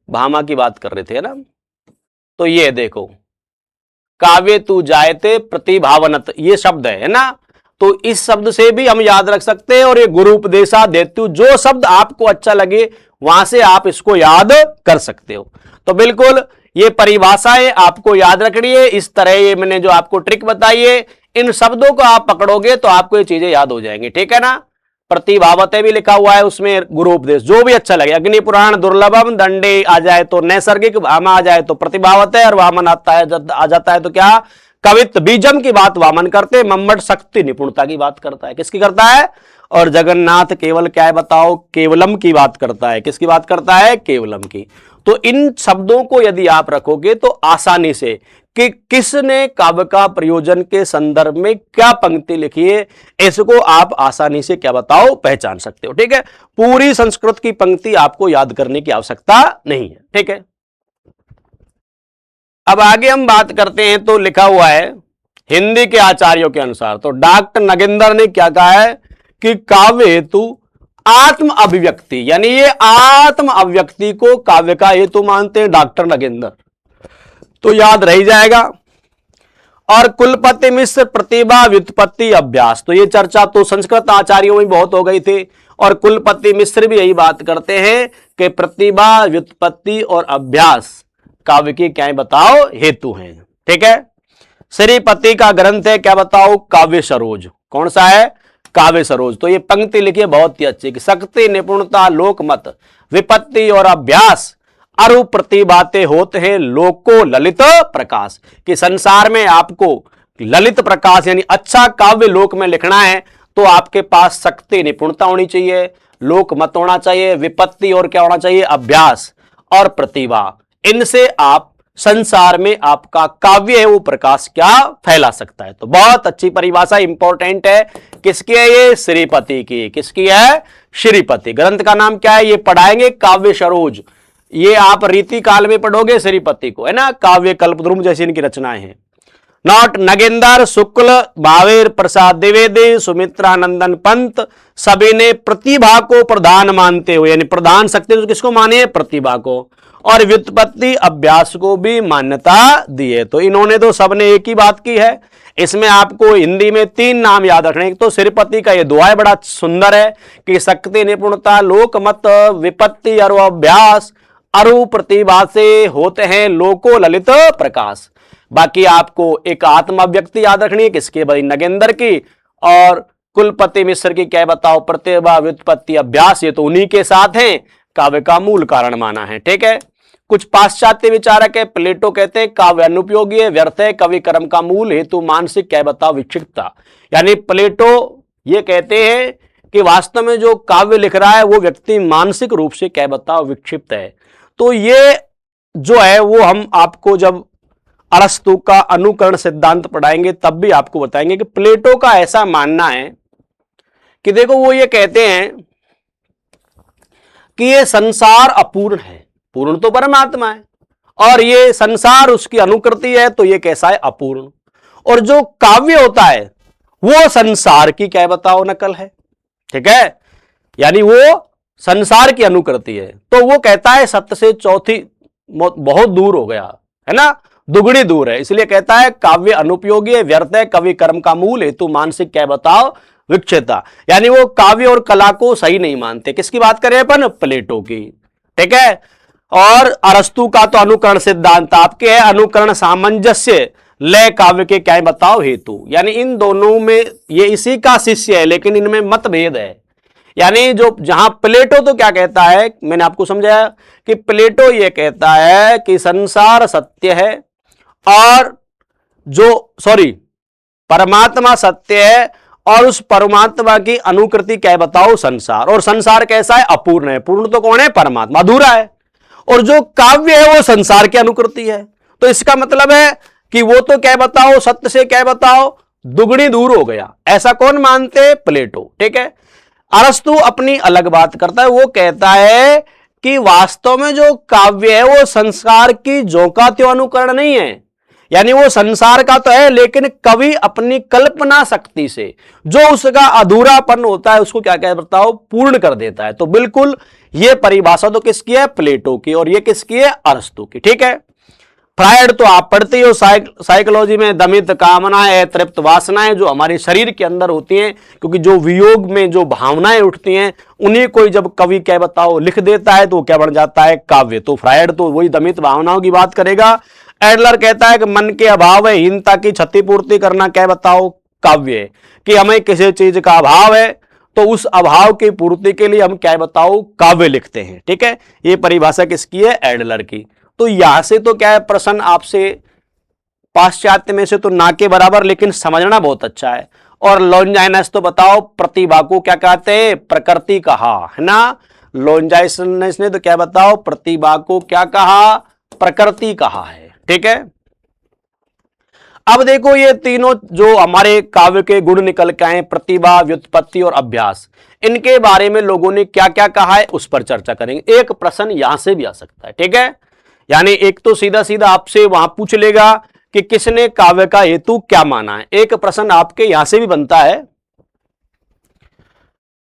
भामा की बात कर रहे थे, है ना। तो ये देखो काव्य तू जायते प्रतिभावनत, ये शब्द है ना। तो इस शब्द से भी हम याद रख सकते हैं। और ये गुरु उपदेशा देतु, जो शब्द आपको अच्छा लगे वहां से आप इसको याद कर सकते हो। तो बिल्कुल ये परिभाषाएं आपको याद रखनी है। इस तरह ये मैंने जो आपको ट्रिक बताई है, इन शब्दों को आप पकड़ोगे तो आपको ये चीजें याद हो जाएंगी, ठीक है ना। प्रतिभावते भी लिखा हुआ है उसमें, गुरु उपदेश, जो भी अच्छा लगे। अग्नि पुराण दुर्लभम, दंडे आ जाए तो नैसर्गिक, भामा आ जाए तो प्रतिभावते, और वामन आता है आ जाता है तो क्या, कवित्व बीजम की बात वामन करते। मम्मट शक्ति निपुणता की बात करता है, किसकी करता है। और जगन्नाथ केवल क्या है बताओ, केवलम की बात करता है। किसकी बात करता है, केवलम की। तो इन शब्दों को यदि आप रखोगे तो आसानी से कि किसने काव्य का प्रयोजन के संदर्भ में क्या पंक्ति लिखी है, इसको आप आसानी से क्या बताओ, पहचान सकते हो, ठीक है। पूरी संस्कृत की पंक्ति आपको याद करने की आवश्यकता नहीं है, ठीक है। अब आगे हम बात करते हैं। तो लिखा हुआ है हिंदी के आचार्यों के अनुसार, तो डॉक्टर नगेंद्र ने क्या कहा है कि काव्य हेतु आत्म अभिव्यक्ति, यानी ये आत्म अभिव्यक्ति को काव्य का हेतु मानते हैं डॉक्टर नगेंद्र। तो याद रह जाएगा। और कुलपति मिश्र प्रतिभा व्युत्पत्ति अभ्यास, तो ये चर्चा तो संस्कृत आचार्यों में बहुत हो गई थी। और कुलपति मिश्र भी यही बात करते हैं कि प्रतिभा व्युत्पत्ति और अभ्यास काव्य की क्या बताओ, हेतु हैं, ठीक है। श्रीपति का ग्रंथ है क्या बताओ, काव्य सरोज। कौन सा है, काव्य सरोज। तो ये पंक्ति लिखी है बहुत ही अच्छी कि शक्ति निपुणता लोकमत विपत्ति और अभ्यास अरु प्रतिभाते होते हैं लोको ललित प्रकाश। कि संसार में आपको ललित प्रकाश यानी अच्छा काव्य लोक में लिखना है तो आपके पास शक्ति निपुणता होनी चाहिए, लोकमत होना चाहिए, विपत्ति और क्या होना चाहिए, अभ्यास और प्रतिभा। इनसे आप संसार में आपका काव्य है वो प्रकाश क्या फैला सकता है। तो बहुत अच्छी परिभाषा, इंपॉर्टेंट है। किसकी है ये, श्रीपति की। किसकी है, श्रीपति। ग्रंथ का नाम क्या है, ये पढ़ाएंगे, काव्य सरोज। ये आप रीति काल में पढ़ोगे श्रीपति को, है ना। काव्य कल्पद्रुम जैसी इनकी रचनाएं हैं। नॉट नगेंद्र शुक्ल भावेर प्रसाद द्विवेदी सुमित्रानंदन पंत सभी ने प्रतिभा को प्रधान मानते हुए, यानी प्रधान शक्ति तो किसको माने, प्रतिभा को, और व्युत्पत्ति अभ्यास को भी मान्यता दी है। तो इन्होंने तो सबने एक ही बात की है। इसमें आपको हिंदी में 3 नाम याद रखने। तो श्रीपति का ये दुआ बड़ा सुंदर है कि शक्ति निपुणता लोकमत विपत्ति और अभ्यास अरु प्रतिभा से होते हैं लोको ललित प्रकाश। बाकी आपको एक आत्म अभिव्यक्ति याद रखनी है, किसके भाई, नगेंद्र की। और कुलपति मिश्र की क्या बताओ, प्रतिभा व्युत्पत्ति अभ्यास, ये तो उन्हीं के साथ हैं, काव्य का मूल कारण माना है, ठीक है। कुछ पाश्चात्य विचारक है, प्लेटो कहते हैं काव्य अनुपयोगी है, व्यर्थ है, कवि कर्म का मूल हेतु मानसिक क्या बताओ विक्षिप्तता। यानी प्लेटो ये कहते हैं कि वास्तव में जो काव्य लिख रहा है वो व्यक्ति मानसिक रूप से क्या बताओ विक्षिप्त है। तो ये जो है वो हम आपको जब अरस्तु का अनुकरण सिद्धांत पढ़ाएंगे तब भी आपको बताएंगे कि प्लेटो का ऐसा मानना है कि देखो वो ये कहते हैं कि ये संसार अपूर्ण है, पूर्ण तो परमात्मा है, और ये संसार उसकी अनुकृति है, तो ये कैसा है, अपूर्ण। और जो काव्य होता है वो संसार की क्या बताओ नकल है, ठीक है, यानी वो संसार की अनुकृति है। तो वो कहता है सत्य से चौथी बहुत दूर हो गया, है ना, दुगनी दूर है। इसलिए कहता है काव्य अनुपयोगी है, व्यर्थ है, कवि कर्म का मूल हेतु मानसिक क्या बताओ विक्षिप्तता। यानी वो काव्य और कला को सही नहीं मानते। किसकी बात करें अपन, प्लेटो की, ठीक है। और अरस्तु का तो अनुकरण सिद्धांत आपके है, अनुकरण सामंजस्य लय काव्य के क्या है बताओ हेतु। यानी इन दोनों में ये इसी का शिष्य है लेकिन इनमें मतभेद है। यानी जो जहां प्लेटो तो क्या कहता है, मैंने आपको समझाया कि प्लेटो ये कहता है कि संसार सत्य है और परमात्मा सत्य है और उस परमात्मा की अनुकृति क्या है बताओ संसार, और संसार कैसा है अपूर्ण है, पूर्ण तो कौन है परमात्मा, अधूरा है, और जो काव्य है वो संसार की अनुकृति है। तो इसका मतलब है कि वो तो क्या बताओ सत्य से क्या बताओ दुगनी दूर हो गया, ऐसा कौन मानते प्लेटो। ठीक है, अरस्तु अपनी अलग बात करता है, वो कहता है कि वास्तव में जो काव्य है वो संसार की ज्यों का त्यों अनुकरण नहीं है, यानी वो संसार का तो है लेकिन कवि अपनी कल्पना शक्ति से जो उसका अधूरापन होता है उसको क्या क्या बताओ पूर्ण कर देता है। तो बिल्कुल ये परिभाषा तो किसकी है प्लेटो की और ये किसकी है अरस्तु की। ठीक है, फ्रायड तो आप पढ़ते हो साइकोलॉजी में, दमित कामनाएं तृप्त वासनाएं जो हमारे शरीर के अंदर होती हैं, क्योंकि जो वियोग में जो भावनाएं उठती हैं उन्हीं को जब कवि क्या बताओ लिख देता है तो क्या बन जाता है काव्य। तो फ्रायड तो वही दमित भावनाओं की बात करेगा। एडलर कहता है कि मन के अभाव है, हीनता की क्षतिपूर्ति करना क्या बताओ काव्य है, कि हमें किसी चीज का अभाव है तो उस अभाव की पूर्ति के लिए हम क्या बताओ काव्य लिखते हैं। ठीक है, ये परिभाषा किसकी है एडलर की। तो यहां से तो क्या है प्रश्न आपसे पाश्चात्य में से तो ना के बराबर, लेकिन समझना बहुत अच्छा है। और लॉन्जाइनस तो बताओ प्रतिभा को क्या कहते हैं प्रकृति कहा, है ना। लॉन्जाइनस ने तो क्या बताओ प्रतिभा को क्या कहा प्रकृति कहा है। ठीक है, अब देखो ये तीनों जो हमारे काव्य के गुण निकल के आए प्रतिभा व्युत्पत्ति और अभ्यास, इनके बारे में लोगों ने क्या क्या कहा है उस पर चर्चा करेंगे। एक प्रश्न यहां से भी आ सकता है। ठीक है, यानी एक तो सीधा सीधा आपसे वहां पूछ लेगा कि किसने काव्य का हेतु क्या माना है। एक प्रश्न आपके यहां से भी बनता है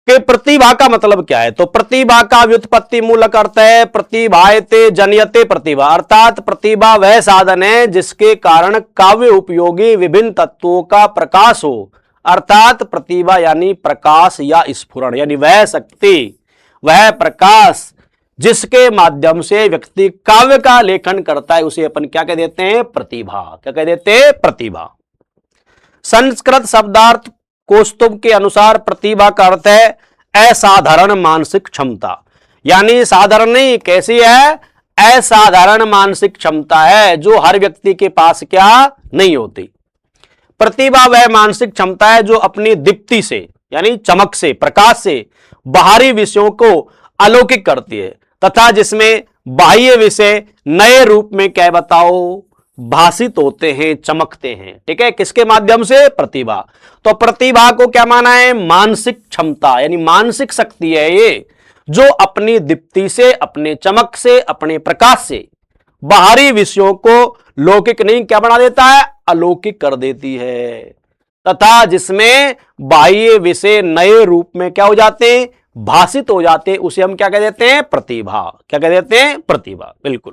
कि प्रतिभा का मतलब क्या है। तो प्रतिभा का व्युत्पत्ति मूलक अर्थ है प्रतिभायते जनियते प्रतिभा, अर्थात प्रतिभा वह साधन है जिसके कारण काव्य उपयोगी विभिन्न तत्वों का प्रकाश हो, अर्थात प्रतिभा यानी प्रकाश या स्फुरण, यानी वह शक्ति वह प्रकाश जिसके माध्यम से व्यक्ति काव्य का लेखन करता है उसे अपन क्या कह देते हैं प्रतिभा। क्या कह देते हैं प्रतिभा। संस्कृत शब्दार्थ कौस्तुभ के अनुसार प्रतिभा का अर्थ है असाधारण मानसिक क्षमता, यानी साधारण नहीं, कैसी है असाधारण मानसिक क्षमता है जो हर व्यक्ति के पास क्या नहीं होती। प्रतिभा वह मानसिक क्षमता है जो अपनी दीप्ति से यानी चमक से प्रकाश से बाहरी विषयों को अलौकिक करती है तथा जिसमें बाह्य विषय नए रूप में क्या बताओ भाषित होते हैं चमकते हैं। ठीक है, किसके माध्यम से प्रतिभा। तो प्रतिभा को क्या माना है मानसिक क्षमता, यानी मानसिक शक्ति है ये जो अपनी दीप्ति से अपने चमक से अपने प्रकाश से बाहरी विषयों को लौकिक नहीं क्या बना देता है अलौकिक कर देती है, तथा जिसमें बाह्य विषय नए रूप में क्या हो जाते हैं भाषित हो जाते हैं, उसे हम क्या कह देते हैं प्रतिभा। क्या कह देते हैं प्रतिभा। बिल्कुल,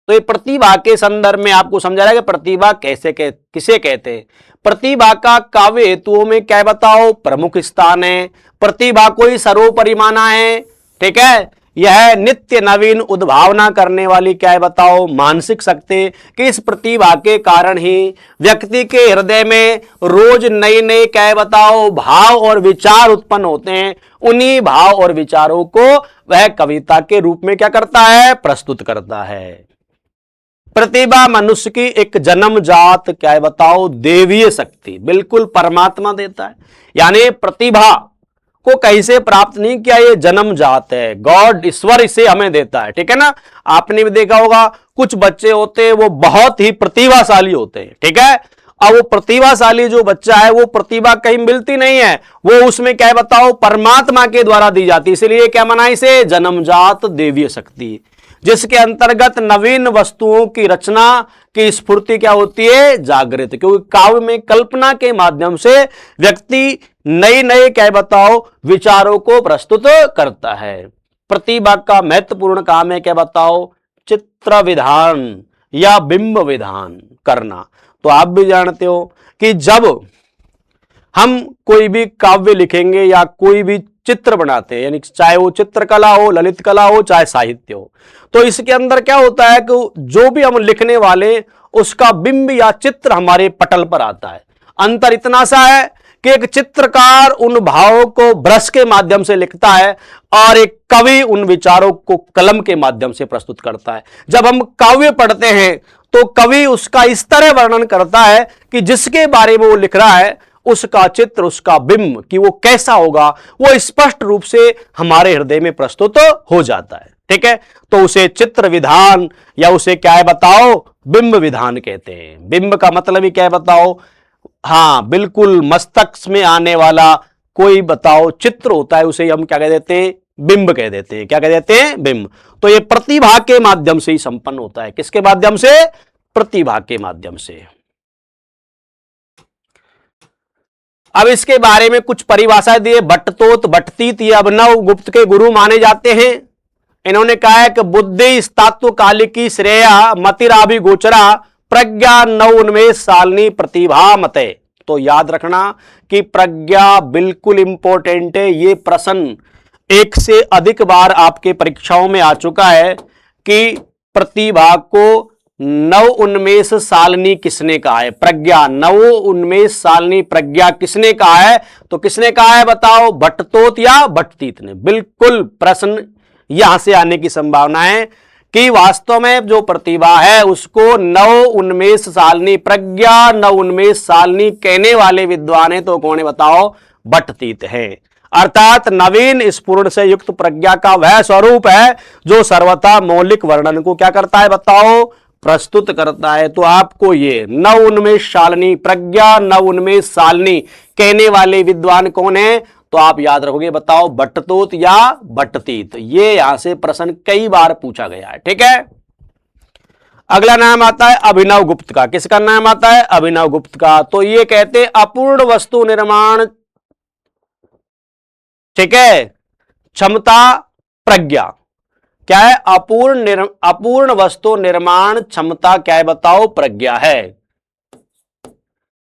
तो ये प्रतिभा के संदर्भ में आपको समझा रहा है कि प्रतिभा किसे कहते हैं। प्रतिभा का काव्य हेतुओं में क्या बताओ प्रमुख स्थान है, प्रतिभा को ही सर्वोपरि माना है। ठीक है, यह नित्य नवीन उद्भावना करने वाली क्या है बताओ मानसिक शक्ति, कि इस प्रतिभा के कारण ही व्यक्ति के हृदय में रोज नए नए क्या है बताओ भाव और विचार उत्पन्न होते हैं। उन्हीं भाव और विचारों को वह कविता के रूप में क्या करता है प्रस्तुत करता है। प्रतिभा मनुष्य की एक जन्मजात क्या है बताओ देवीय शक्ति, बिल्कुल परमात्मा देता है, यानी प्रतिभा को कहीं से प्राप्त नहीं किया, ये जन्मजात है, गॉड ईश्वर इसे हमें देता है। ठीक है ना, आपने भी देखा होगा कुछ बच्चे होते हैं वो बहुत ही प्रतिभाशाली होते हैं। ठीक है, अब वो प्रतिभाशाली जो बच्चा है वो प्रतिभा कहीं मिलती नहीं है, वो उसमें क्या है बताओ परमात्मा के द्वारा दी जाती है, इसलिए क्या मना इसे जन्मजात देवीय शक्ति, जिसके अंतर्गत नवीन वस्तुओं की रचना की स्फूर्ति क्या होती है जागृत, क्योंकि काव्य में कल्पना के माध्यम से व्यक्ति नए नए क्या बताओ विचारों को प्रस्तुत करता है। प्रतिभा का महत्वपूर्ण काम है क्या बताओ चित्र विधान या बिंब विधान करना। तो आप भी जानते हो कि जब हम कोई भी काव्य लिखेंगे या कोई भी चित्र बनाते हैं, यानी चाहे वो चित्रकला हो, ललित कला हो, चाहे साहित्य हो। तो इसके अंदर क्या होता है कि जो भी हम लिखने वाले उसका बिंब या चित्र हमारे पटल पर आता है। अंतर इतना सा है कि एक चित्रकार उन भावों को ब्रश के माध्यम से लिखता है और एक कवि उन विचारों को कलम के माध्यम से प्रस्तुत करता है। जब हम काव्य पढ़ते हैं तो कवि उसका इस तरह वर्णन करता है कि जिसके बारे में वो लिख रहा है उसका चित्र, उसका बिंब कि वो कैसा होगा, वो स्पष्ट रूप से हमारे हृदय में प्रस्तुत हो जाता है। ठीक है, तो उसे चित्र विधान या उसे क्या है बताओ, बिंब विधान कहते हैं। बिंब का मतलब ही क्या है बताओ, हाँ बिल्कुल मस्तिष्क में आने वाला कोई बताओ चित्र होता है, उसे हम क्या कह देते हैं, बिंब कह देते हैं। क्या कह देते हैं, बिंब। तो ये प्रतिभा के माध्यम से ही संपन्न होता है। किसके माध्यम से, प्रतिभा के माध्यम से। अब इसके बारे में कुछ परिभाषाएं दिए। भट्टतोत, भट्टतीत ये अभिनव गुप्त के गुरु माने जाते हैं। इन्होंने कहा है कि बुद्धि तत्व कालिकी श्रेया मतिराभि गोचरा प्रज्ञा नव उन्मेष सालनी प्रतिभा मते। तो याद रखना कि प्रज्ञा बिल्कुल इंपॉर्टेंट है। ये प्रश्न एक से अधिक बार आपके परीक्षाओं में आ चुका है कि प्रतिभा को नव उन्मेष सालनी किसने कहा है, प्रज्ञा। नव उन्मेष सालनी प्रज्ञा किसने कहा है, तो किसने कहा है बताओ, भट्टतोत या भट्टतीत ने। बिल्कुल प्रश्न यहां से आने की संभावना है कि वास्तव में जो प्रतिभा है उसको नव उन्मेष सालनी, प्रज्ञा नव उन्मेष सालनी कहने वाले विद्वान है तो कौन है बताओ, भट्टतीत है। अर्थात नवीन स्फुरण से युक्त प्रज्ञा का वह स्वरूप है जो सर्वथा मौलिक वर्णन को क्या करता है बताओ, प्रस्तुत करता है। तो आपको ये नव उन्मेष सालनी, प्रज्ञा नव उन्मेष सालनी कहने वाले विद्वान कौन है, तो आप याद रखोगे बताओ, भट्टतोत या भट्टतीत। ये यहां से प्रश्न कई बार पूछा गया है। ठीक है, अगला नाम आता है अभिनव गुप्त का। किसका नाम आता है, अभिनव गुप्त का। तो ये कहते अपूर्ण वस्तु निर्माण, ठीक है, क्षमता प्रज्ञा। क्या है, अपूर्ण वस्तु निर्माण क्षमता क्या है बताओ, प्रज्ञा है।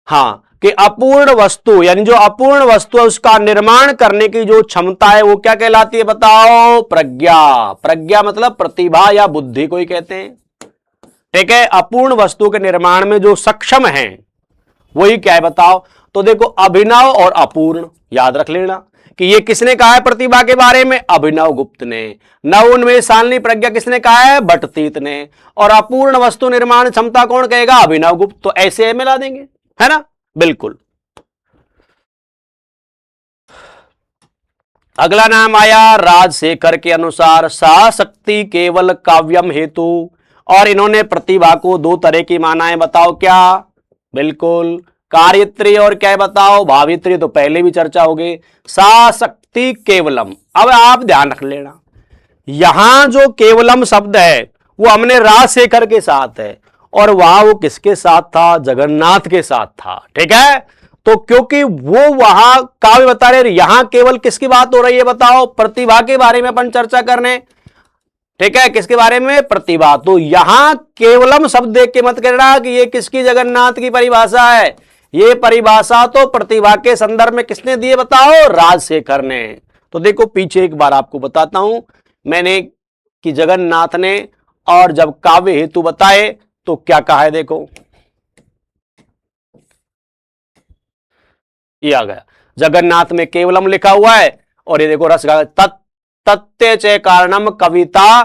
हां, कि अपूर्ण वस्तु यानी जो अपूर्ण वस्तु है उसका निर्माण करने की जो क्षमता है वो क्या कहलाती है बताओ, प्रज्ञा। प्रज्ञा मतलब प्रतिभा या बुद्धि को ही कहते हैं। ठीक है, अपूर्ण वस्तु के निर्माण में जो सक्षम है वही क्या है बताओ। तो देखो अभिनव और अपूर्ण याद रख लेना कि ये किसने कहा है प्रतिभा के बारे में, अभिनव गुप्त ने। नव उन्मेष सालनी प्रज्ञा किसने कहा है, भट्टतीत ने। और अपूर्ण वस्तु निर्माण क्षमता कौन कहेगा, अभिनव गुप्त। तो ऐसे मिला देंगे, है ना, बिल्कुल। अगला नाम आया राजशेखर के अनुसार साशक्ति केवल काव्यम हेतु। और इन्होंने प्रतिभा को दो तरह की माना है, बताओ क्या, बिल्कुल कार्यत्री और क्या है बताओ, भावित्री। तो पहले भी चर्चा हो गई। साशक्ति केवलम, अब आप ध्यान रख लेना यहां जो केवलम शब्द है वो हमने राजशेखर के साथ है और वहां वो किसके साथ था, जगन्नाथ के साथ था। ठीक है, तो क्योंकि वो वहां काव्य बता रहे, यहां केवल किसकी बात हो रही है बताओ, प्रतिभा के बारे में अपन चर्चा करने। ठीक है, किसके बारे में, प्रतिभा। तो यहां केवलम शब्द देख के मत कहना कि ये किसकी, जगन्नाथ की परिभाषा है। ये परिभाषा तो प्रतिभा के संदर्भ में किसने दिए बताओ, राजशेखर ने। तो देखो पीछे एक बार आपको बताता हूं मैंने कि जगन्नाथ ने और जब काव्य हेतु बताए तो क्या कहा है, देखो ये आ गया, जगन्नाथ में केवलम लिखा हुआ है और ये देखो रस तत्ते च कारणम कविता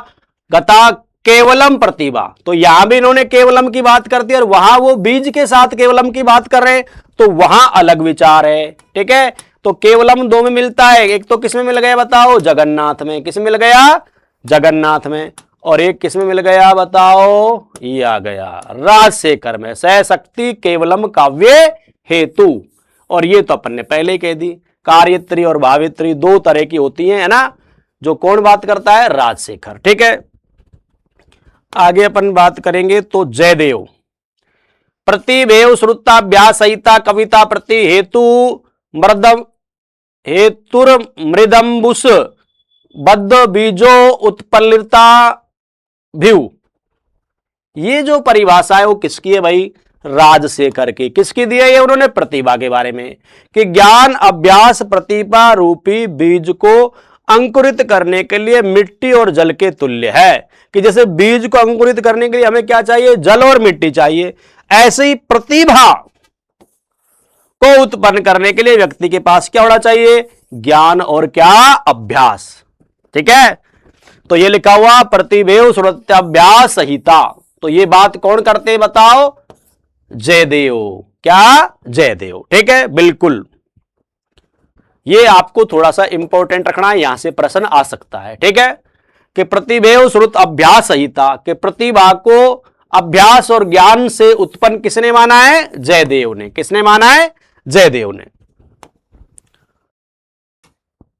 गता केवलम प्रतिभा। तो यहां भी इन्होंने केवलम की बात कर दी और वहां वो बीज के साथ केवलम की बात कर रहे हैं, तो वहां अलग विचार है। ठीक है, तो केवलम दो में मिलता है, एक तो किस में मिल गया बताओ, जगन्नाथ में। किस में मिल गया, जगन्नाथ में। और एक किस में मिल गया बताओ, ये आ गया राजशेखर में, सहशक्ति केवलम काव्य हेतु। और ये तो अपन ने पहले कह दी, कार्यत्री और भावित्री दो तरह की होती हैं, है ना, जो कौन बात करता है, राजशेखर। ठीक है, आगे अपन बात करेंगे तो जयदेव। प्रतिभेव श्रुताभ्यास सहिता कविता प्रति हेतु मृदम हेतुर मृदम्बुस बद्ध बीजो उत्पल्लिता भ्यू। ये जो परिभाषा है वो किसकी है भाई, राजशेखर की। किसकी दी है ये उन्होंने? प्रतिभा के बारे में, कि ज्ञान अभ्यास प्रतिभा रूपी बीज को अंकुरित करने के लिए मिट्टी और जल के तुल्य है। कि जैसे बीज को अंकुरित करने के लिए हमें क्या चाहिए? जल और मिट्टी चाहिए। ऐसे ही प्रतिभा को उत्पन्न करने के लिए व्यक्ति के पास क्या होना चाहिए? ज्ञान और क्या? अभ्यास। ठीक है, तो ये लिखा हुआ प्रतिभेव श्रुत्याभ्यास संहिता। तो ये बात कौन करते हैं बताओ? जयदेव। क्या? जयदेव। ठीक है, बिल्कुल। ये आपको थोड़ा सा इंपॉर्टेंट रखना है, यहां से प्रश्न आ सकता है। ठीक है, कि प्रतिभेव श्रुत अभ्यास संहिता के प्रतिभा को अभ्यास और ज्ञान से उत्पन्न किसने माना है? जयदेव ने। किसने माना है? जयदेव ने।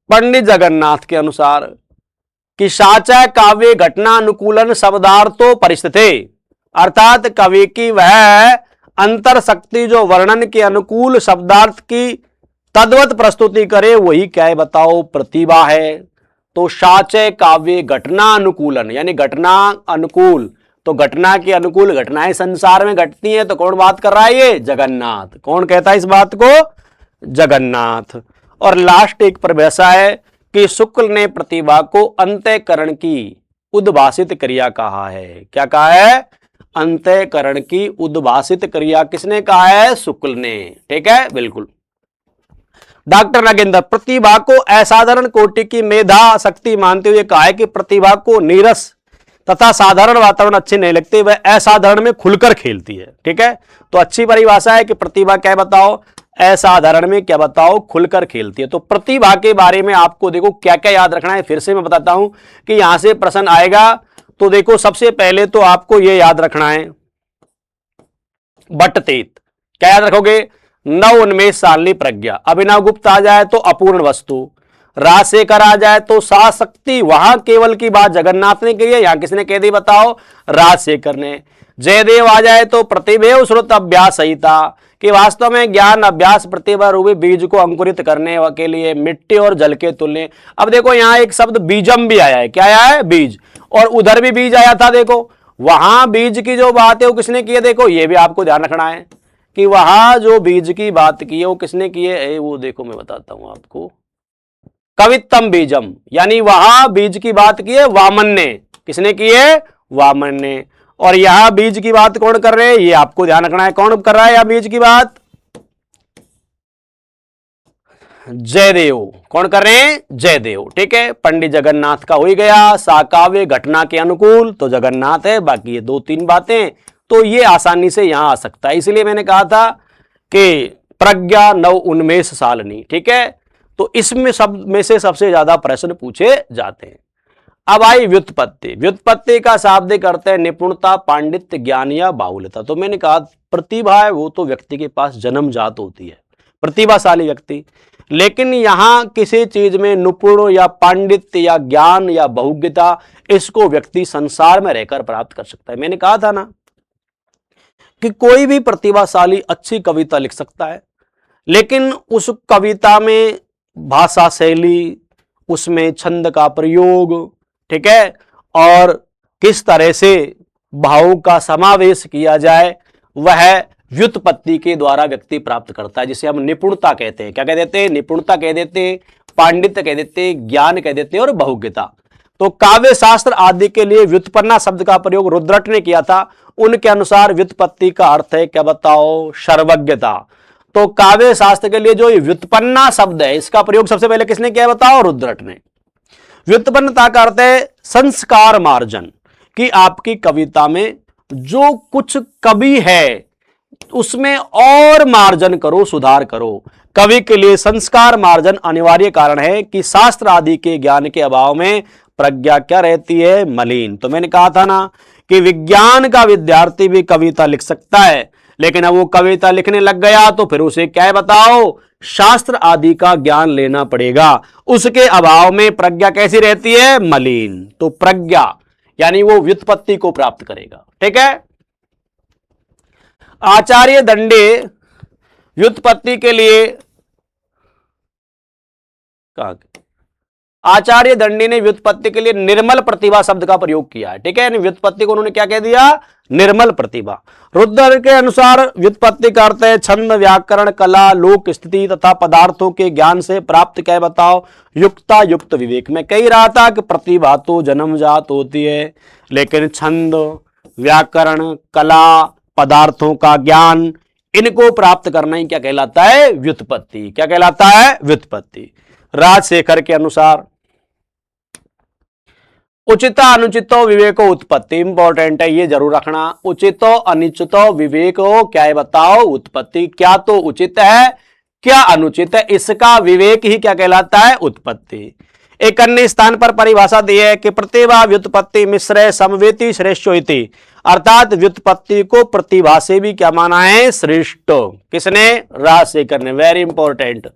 पंडित जगन्नाथ के अनुसार कि साचा काव्य घटना अनुकूलन शब्दार्थो परिस्थिति, अर्थात कवि की वह अंतर शक्ति जो वर्णन के अनुकूल शब्दार्थ की तद्वत प्रस्तुति करे वही क्या है बताओ? प्रतिभा है। तो साचे काव्य घटना अनुकूलन यानी घटना अनुकूल, तो घटना के अनुकूल घटनाएं संसार में घटती हैं। तो कौन बात कर रहा है? ये जगन्नाथ। कौन कहता है इस बात को? जगन्नाथ। और लास्ट एक परिभाषा है कि शुक्ल ने प्रतिभा को अंतःकरण की उद्भाषित क्रिया कहा है। क्या कहा है? अंतःकरण की उद्भाषित क्रिया किसने कहा है? शुक्ल ने। ठीक है, बिल्कुल। डॉक्टर नागेंद्र, प्रतिभा को असाधारण कोटि की मेधा शक्ति मानते हुए कहा है कि प्रतिभा को नीरस तथा साधारण वातावरण अच्छे नहीं लगते, वह असाधारण में खुलकर खेलती है। ठीक है, तो अच्छी परिभाषा है कि प्रतिभा क्या बताओ? असाधारण में क्या बताओ? खुलकर खेलती है। तो प्रतिभा के बारे में आपको देखो क्या क्या याद रखना है, फिर से मैं बताता हूं कि यहां से प्रश्न आएगा। तो देखो सबसे पहले तो आपको यह याद रखना है बटतेत। क्या याद रखोगे? नव उन्मेष सालनी प्रज्ञा। अभिनव गुप्त आ जाए तो अपूर्ण वस्तु, राजशेखर आ जाए तो साशक्ति। वहां केवल की बात जगन्नाथ ने कही है, यहां किसने कह दी बताओ? राजशेखर ने। जयदेव आ जाए तो प्रतिभेव श्रुत अभ्यास संहिता, कि वास्तव में ज्ञान अभ्यास प्रतिभा रूपी बीज को अंकुरित करने के लिए मिट्टी और जल के तुल्य। अब देखो यहां एक शब्द बीजम भी आया है। क्या आया है? बीज। और उधर भी बीज आया था। देखो वहां बीज की जो बात है वो किसने की है? देखो ये भी आपको ध्यान रखना है कि वहां जो बीज की बात की है वो किसने की है? वो देखो मैं बताता हूं आपको, कवित्तम बीजम, यानी वहां बीज की बात की है वामन ने। किसने की है? वामन ने। और यहां बीज की बात कौन कर रहे हैं? ये आपको ध्यान रखना है। कौन कर रहा है यहां बीज की बात? जयदेव। कौन कर रहे हैं? जयदेव। ठीक है, पंडित जगन्नाथ का हो ही गया। साकाव्य घटना के अनुकूल तो जगन्नाथ है, बाकी ये दो तीन बातें तो ये आसानी से यहां आ सकता है। इसलिए मैंने कहा था कि प्रज्ञा नव उन्मेष सालनी। ठीक है, तो इसमें सब में से सबसे ज्यादा प्रश्न पूछे जाते हैं। अब आई व्युत्पत्ति। व्युत्पत्ति का शाब्दिक अर्थ है निपुणता, पांडित्य, ज्ञान या बाहुल्यता। तो मैंने कहा प्रतिभा है वो तो व्यक्ति के पास जन्मजात होती है, प्रतिभाशाली व्यक्ति। लेकिन यहां किसी चीज में निपुण या पांडित्य या ज्ञान या बहुज्ञता इसको व्यक्ति संसार में रहकर प्राप्त कर सकता है। मैंने कहा था ना कि कोई भी प्रतिभाशाली अच्छी कविता लिख सकता है, लेकिन उस कविता में भाषा शैली, उसमें छंद का प्रयोग, ठीक है, और किस तरह से भावों का समावेश किया जाए वह व्युत्पत्ति के द्वारा व्यक्ति प्राप्त करता है, जिसे हम निपुणता कहते हैं। क्या कह देते हैं? निपुणता कह देते हैं, पांडित्य कह देते हैं, ज्ञान कह देते हैं और बहुज्ञता। तो काव्य शास्त्र आदि के लिए व्युत्पन्ना शब्द का प्रयोग रुद्रट ने किया था। उनके अनुसार व्युत्पत्ति का अर्थ है क्या बताओ? सर्वज्ञता। तो काव्य शास्त्र के लिए जो व्युत्पन्ना शब्द है इसका प्रयोग सबसे पहले किसने किया बताओ? रुद्रट ने। व्युत्पन्नता का अर्थ है संस्कार मार्जन, कि आपकी कविता में जो कुछ कवि है उसमें और मार्जन करो, सुधार करो। कवि के लिए संस्कार मार्जन अनिवार्य कारण है कि शास्त्र आदि के ज्ञान के अभाव में प्रज्ञा क्या रहती है? मलिन। तो मैंने कहा था ना कि विज्ञान का विद्यार्थी भी कविता लिख सकता है, लेकिन अब वो कविता लिखने लग गया तो फिर उसे क्या है बताओ? शास्त्र आदि का ज्ञान लेना पड़ेगा। उसके अभाव में प्रज्ञा कैसी रहती है? मलिन। तो प्रज्ञा यानी वो व्युत्पत्ति को प्राप्त करेगा। ठीक है, आचार्य दंडे व्युत्पत्ति के लिए आचार्य दंडी ने व्युत्पत्ति के लिए निर्मल प्रतिभा शब्द का प्रयोग किया है। ठीक है, व्युत्पत्ति को उन्होंने क्या कह दिया? निर्मल प्रतिभा। रुद्र के अनुसार व्युत्पत्ति का अर्थ है छंद, व्याकरण, कला, लोक स्थिति तथा पदार्थों के ज्ञान से प्राप्त क्या बताओ युक्ता युक्त विवेक। मैं कह रहा था कि प्रतिभा तो जन्मजात होती है, लेकिन छंद, व्याकरण, कला, पदार्थों का ज्ञान, इनको प्राप्त करना ही क्या कहलाता है व्युत्पत्ति। क्या कहलाता है व्युत्पत्ति। राजशेखर के अनुसार उचितो अनुचितो विवेको उत्पत्ति, इंपॉर्टेंट है ये जरूर रखना। उचितो अनुचितो विवेको क्या है बताओ उत्पत्ति। क्या तो उचित है क्या अनुचित है, इसका विवेक ही क्या कहलाता है उत्पत्ति। एक अन्य स्थान पर परिभाषा दी है कि प्रतिभा व्युत्पत्ति मिश्र समवेति श्रेष्ठो इति, अर्थात व्युत्पत्ति को प्रतिभा से भी क्या माना है श्रेष्ठ। किसने? राजशेखर ने। वेरी इंपॉर्टेंट,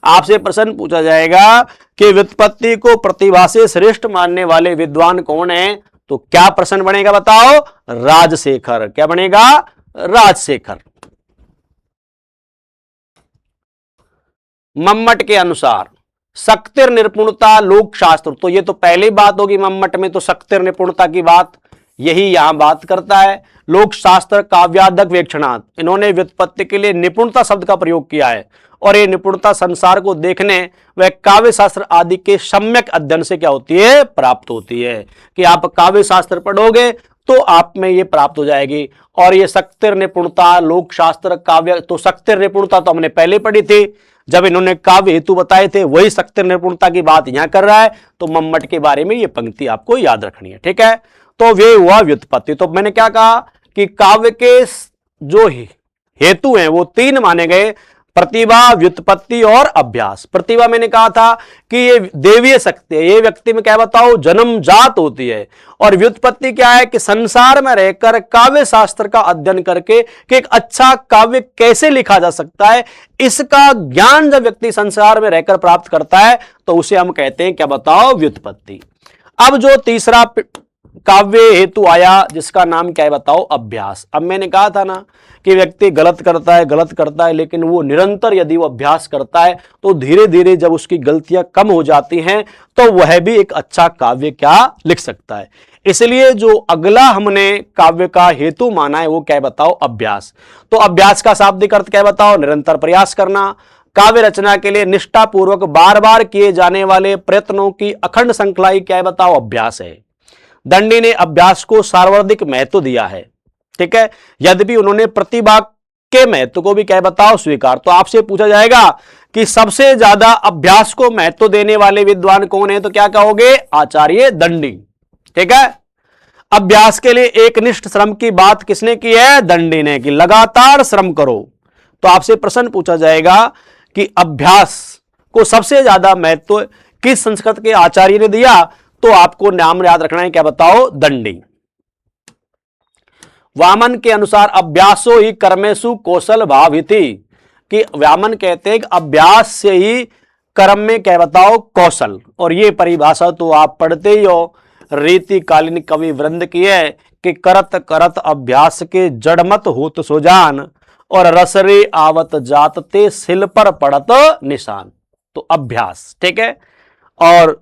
आपसे प्रश्न पूछा जाएगा कि व्युत्पत्ति को प्रतिभा से श्रेष्ठ मानने वाले विद्वान कौन है, तो क्या प्रश्न बनेगा बताओ? राजशेखर। क्या बनेगा? राजशेखर। मम्मट के अनुसार शक्तिर निपुणता लोक शास्त्र, तो ये तो पहली बात होगी मम्मट में, तो शक्तिर निपुणता की बात यही यहां बात करता है। लोक शास्त्र काव्यादक वेक्षणात्, इन्होंने व्युत्पत्ति के लिए निपुणता शब्द का प्रयोग किया है, और ये निपुणता संसार को देखने व काव्य शास्त्र आदि के सम्यक अध्ययन से क्या होती है प्राप्त होती है। कि आप काव्य शास्त्र पढ़ोगे तो आप में ये प्राप्त हो जाएगी। और ये शक्तिर निपुणता लोक शास्त्र काव्य, तो शक्तिर निपुणता तो हमने पहले पढ़ी थी जब इन्होंने काव्य हेतु बताए थे, वही शक्तिर निपुणता की बात यहां कर रहा है। तो मम्मट के बारे में ये पंक्ति आपको याद रखनी है, ठीक है। तो वे हुआ व्युत्पत्ति। तो मैंने क्या कहा कि काव्य के जो हेतु हैं वो तीन माने गए, प्रतिभा, व्युत्पत्ति और अभ्यास। प्रतिभा मैंने कहा था कि ये देवीय शक्ति है, ये व्यक्ति में क्या बताओ जन्मजात होती है। और व्युत्पत्ति क्या है कि संसार में रहकर काव्य शास्त्र का अध्ययन करके कि एक अच्छा काव्य कैसे लिखा जा सकता है, इसका ज्ञान जब व्यक्ति संसार में रहकर प्राप्त करता है तो उसे हम कहते हैं क्या बताओ व्युत्पत्ति। अब जो तीसरा काव्य हेतु आया जिसका नाम क्या है बताओ अभ्यास। अब मैंने कहा था ना कि व्यक्ति गलत करता है, लेकिन वो निरंतर यदि वो अभ्यास करता है तो धीरे धीरे जब उसकी गलतियां कम हो जाती हैं तो वह भी एक अच्छा काव्य क्या लिख सकता है। इसलिए जो अगला हमने काव्य का हेतु माना है वो क्या है बताओ अभ्यास। तो अभ्यास का शाब्दिक अर्थ क्या है बताओ निरंतर प्रयास करना। काव्य रचना के लिए निष्ठापूर्वक बार बार किए जाने वाले प्रयत्नों की अखंड श्रृंखला क्या है बताओ अभ्यास है। दंडी ने अभ्यास को सर्वाधिक महत्व दिया है, ठीक है, यद्यपि उन्होंने प्रतिभा के महत्व को भी क्या बताओ स्वीकार। तो आपसे पूछा जाएगा कि सबसे ज्यादा अभ्यास को महत्व देने वाले विद्वान कौन है, तो क्या कहोगे आचार्य दंडी, ठीक है। अभ्यास के लिए एकनिष्ठ श्रम की बात किसने की है? दंडी ने, कि लगातार श्रम करो। तो आपसे प्रश्न पूछा जाएगा कि अभ्यास को सबसे ज्यादा महत्व किस संस्कृत के आचार्य ने दिया, तो आपको नाम याद रखना है क्या बताओ दंडी। वामन के अनुसार अभ्यासो ही कर्मेषु कौशल भाविति, कि वामन कहते हैं कि अभ्यास से ही कर्म में क्या बताओ कौशल। और ये परिभाषा तो आप पढ़ते ही हो, रीतिकालीन कवि वृंद की है कि करत करत अभ्यास के जड़मत होत सुजान, और रसरे आवत जात ते सिल पर पड़त निशान। तो अभ्यास, ठीक है। और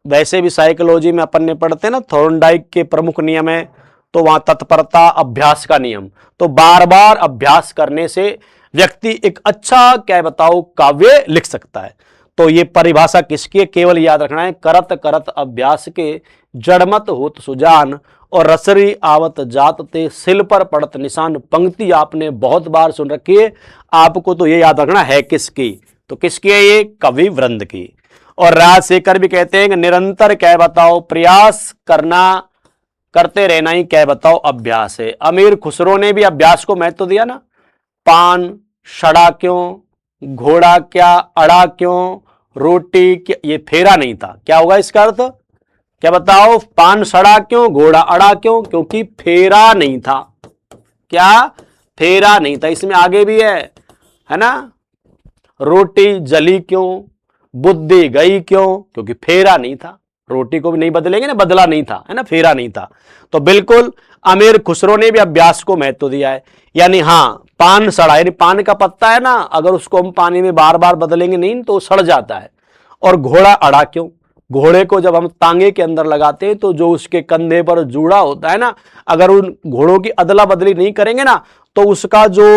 वैसे भी साइकोलॉजी में अपन ने पढ़ते हैं ना थॉर्नडाइक के प्रमुख नियम है, तो वहां तत्परता अभ्यास का नियम। तो बार बार अभ्यास करने से व्यक्ति एक अच्छा क्या बताओ काव्य लिख सकता है। तो ये परिभाषा किसकी है केवल याद रखना है, करत करत अभ्यास के जड़मत होत सुजान, और रसरी आवत जात ते सिल पर पड़त निशान। पंक्ति आपने बहुत बार सुन रखी है, आपको तो ये याद रखना है किसकी, तो किसकी है ये कवि वृंद की। और राजशेखर भी कहते हैं कि निरंतर क्या बताओ प्रयास करते रहना ही क्या बताओ अभ्यास है। अमीर खुसरो ने भी अभ्यास को महत्व दिया ना, पान सड़ा क्यों, घोड़ा क्या अड़ा क्यों, रोटी क्या, ये फेरा नहीं था। क्या होगा इसका अर्थ क्या बताओ? पान सड़ा क्यों, घोड़ा अड़ा क्यों, क्योंकि फेरा नहीं था। क्या फेरा नहीं था। इसमें आगे भी है ना, रोटी जली क्यों, बुद्धि गई क्यों, क्योंकि फेरा नहीं था। रोटी को भी नहीं बदलेंगे ना, बदला नहीं था, है ना, फेरा नहीं था। तो बिल्कुल अमीर खुसरो ने भी अभ्यास को महत्व दिया है। यानी हाँ पान सड़ा, यानी पान का पत्ता है ना, अगर उसको हम पानी में बार बार बदलेंगे नहीं तो सड़ जाता है। और घोड़ा अड़ा क्यों, घोड़े को जब हम तांगे के अंदर लगाते हैं तो जो उसके कंधे पर जूड़ा होता है ना, अगर उन घोड़ों की अदला बदली नहीं करेंगे ना तो उसका जो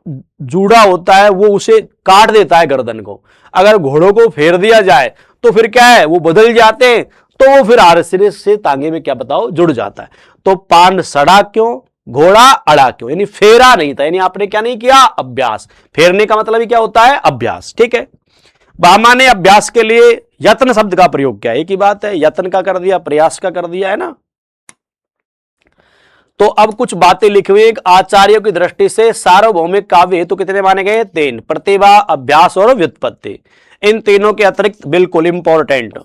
जूड़ा होता है वो उसे काट देता है गर्दन को। अगर घोड़ों को फेर दिया जाए तो फिर क्या है, वो बदल जाते हैं, तो वो फिर आरसीरे से तांगे में क्या बताओ जुड़ जाता है। तो पान सड़ा क्यों, घोड़ा अड़ा क्यों, यानी फेरा नहीं था, यानी आपने क्या नहीं किया, अभ्यास। फेरने का मतलब ही क्या होता है, अभ्यास। ठीक है, भामा ने अभ्यास के लिए यत्न शब्द का प्रयोग किया, एक ही बात है, यत्न का कर दिया, प्रयास का कर दिया, है ना। तो अब कुछ बातें लिखी हुई, आचार्यों की दृष्टि से सार्वभौमिक काव्य हेतु कितने माने गए, 3, प्रतिभा, अभ्यास और व्युत्पत्ति। इन तीनों के अतिरिक्त, बिल्कुल इंपॉर्टेंट,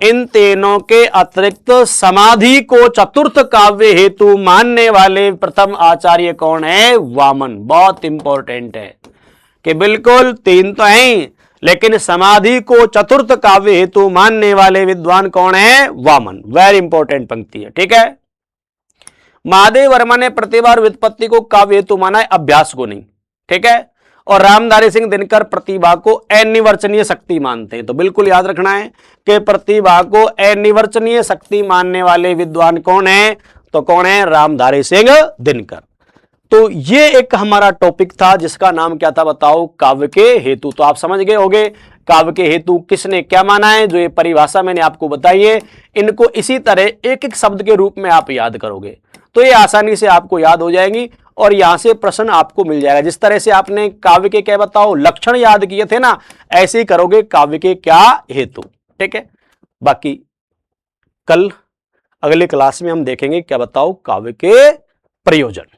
इन तीनों के अतिरिक्त समाधि को चतुर्थ काव्य हेतु मानने वाले प्रथम आचार्य कौन है, वामन। बहुत इंपॉर्टेंट है कि बिल्कुल 3 तो हैं, लेकिन समाधि को चतुर्थ काव्य हेतु मानने वाले विद्वान कौन है, वामन। वेरी इंपॉर्टेंट पंक्ति है। ठीक है, महादेव वर्मा ने प्रतिभा और व्युत्पत्ति को काव्य हेतु माना है, अभ्यास को नहीं। ठीक है, और रामधारी सिंह दिनकर प्रतिभा को अनिर्वचनीय शक्ति मानते हैं। तो बिल्कुल याद रखना है कि प्रतिभा को अनिर्वचनीय शक्ति मानने वाले विद्वान कौन है, तो कौन है, रामधारी सिंह दिनकर। तो ये एक हमारा टॉपिक था जिसका नाम क्या था बताओ, काव्य के हेतु। तो आप समझ गए होंगे काव्य के हेतु किसने क्या माना है। जो ये परिभाषा मैंने आपको बताई है, इनको इसी तरह एक एक शब्द के रूप में आप याद करोगे तो ये आसानी से आपको याद हो जाएंगी और यहां से प्रश्न आपको मिल जाएगा। जिस तरह से आपने काव्य के क्या बताओ लक्षण याद किए थे ना, ऐसे ही करोगे काव्य के क्या हेतु। ठीक है, बाकी कल अगले क्लास में हम देखेंगे क्या बताओ काव्य के प्रयोजन।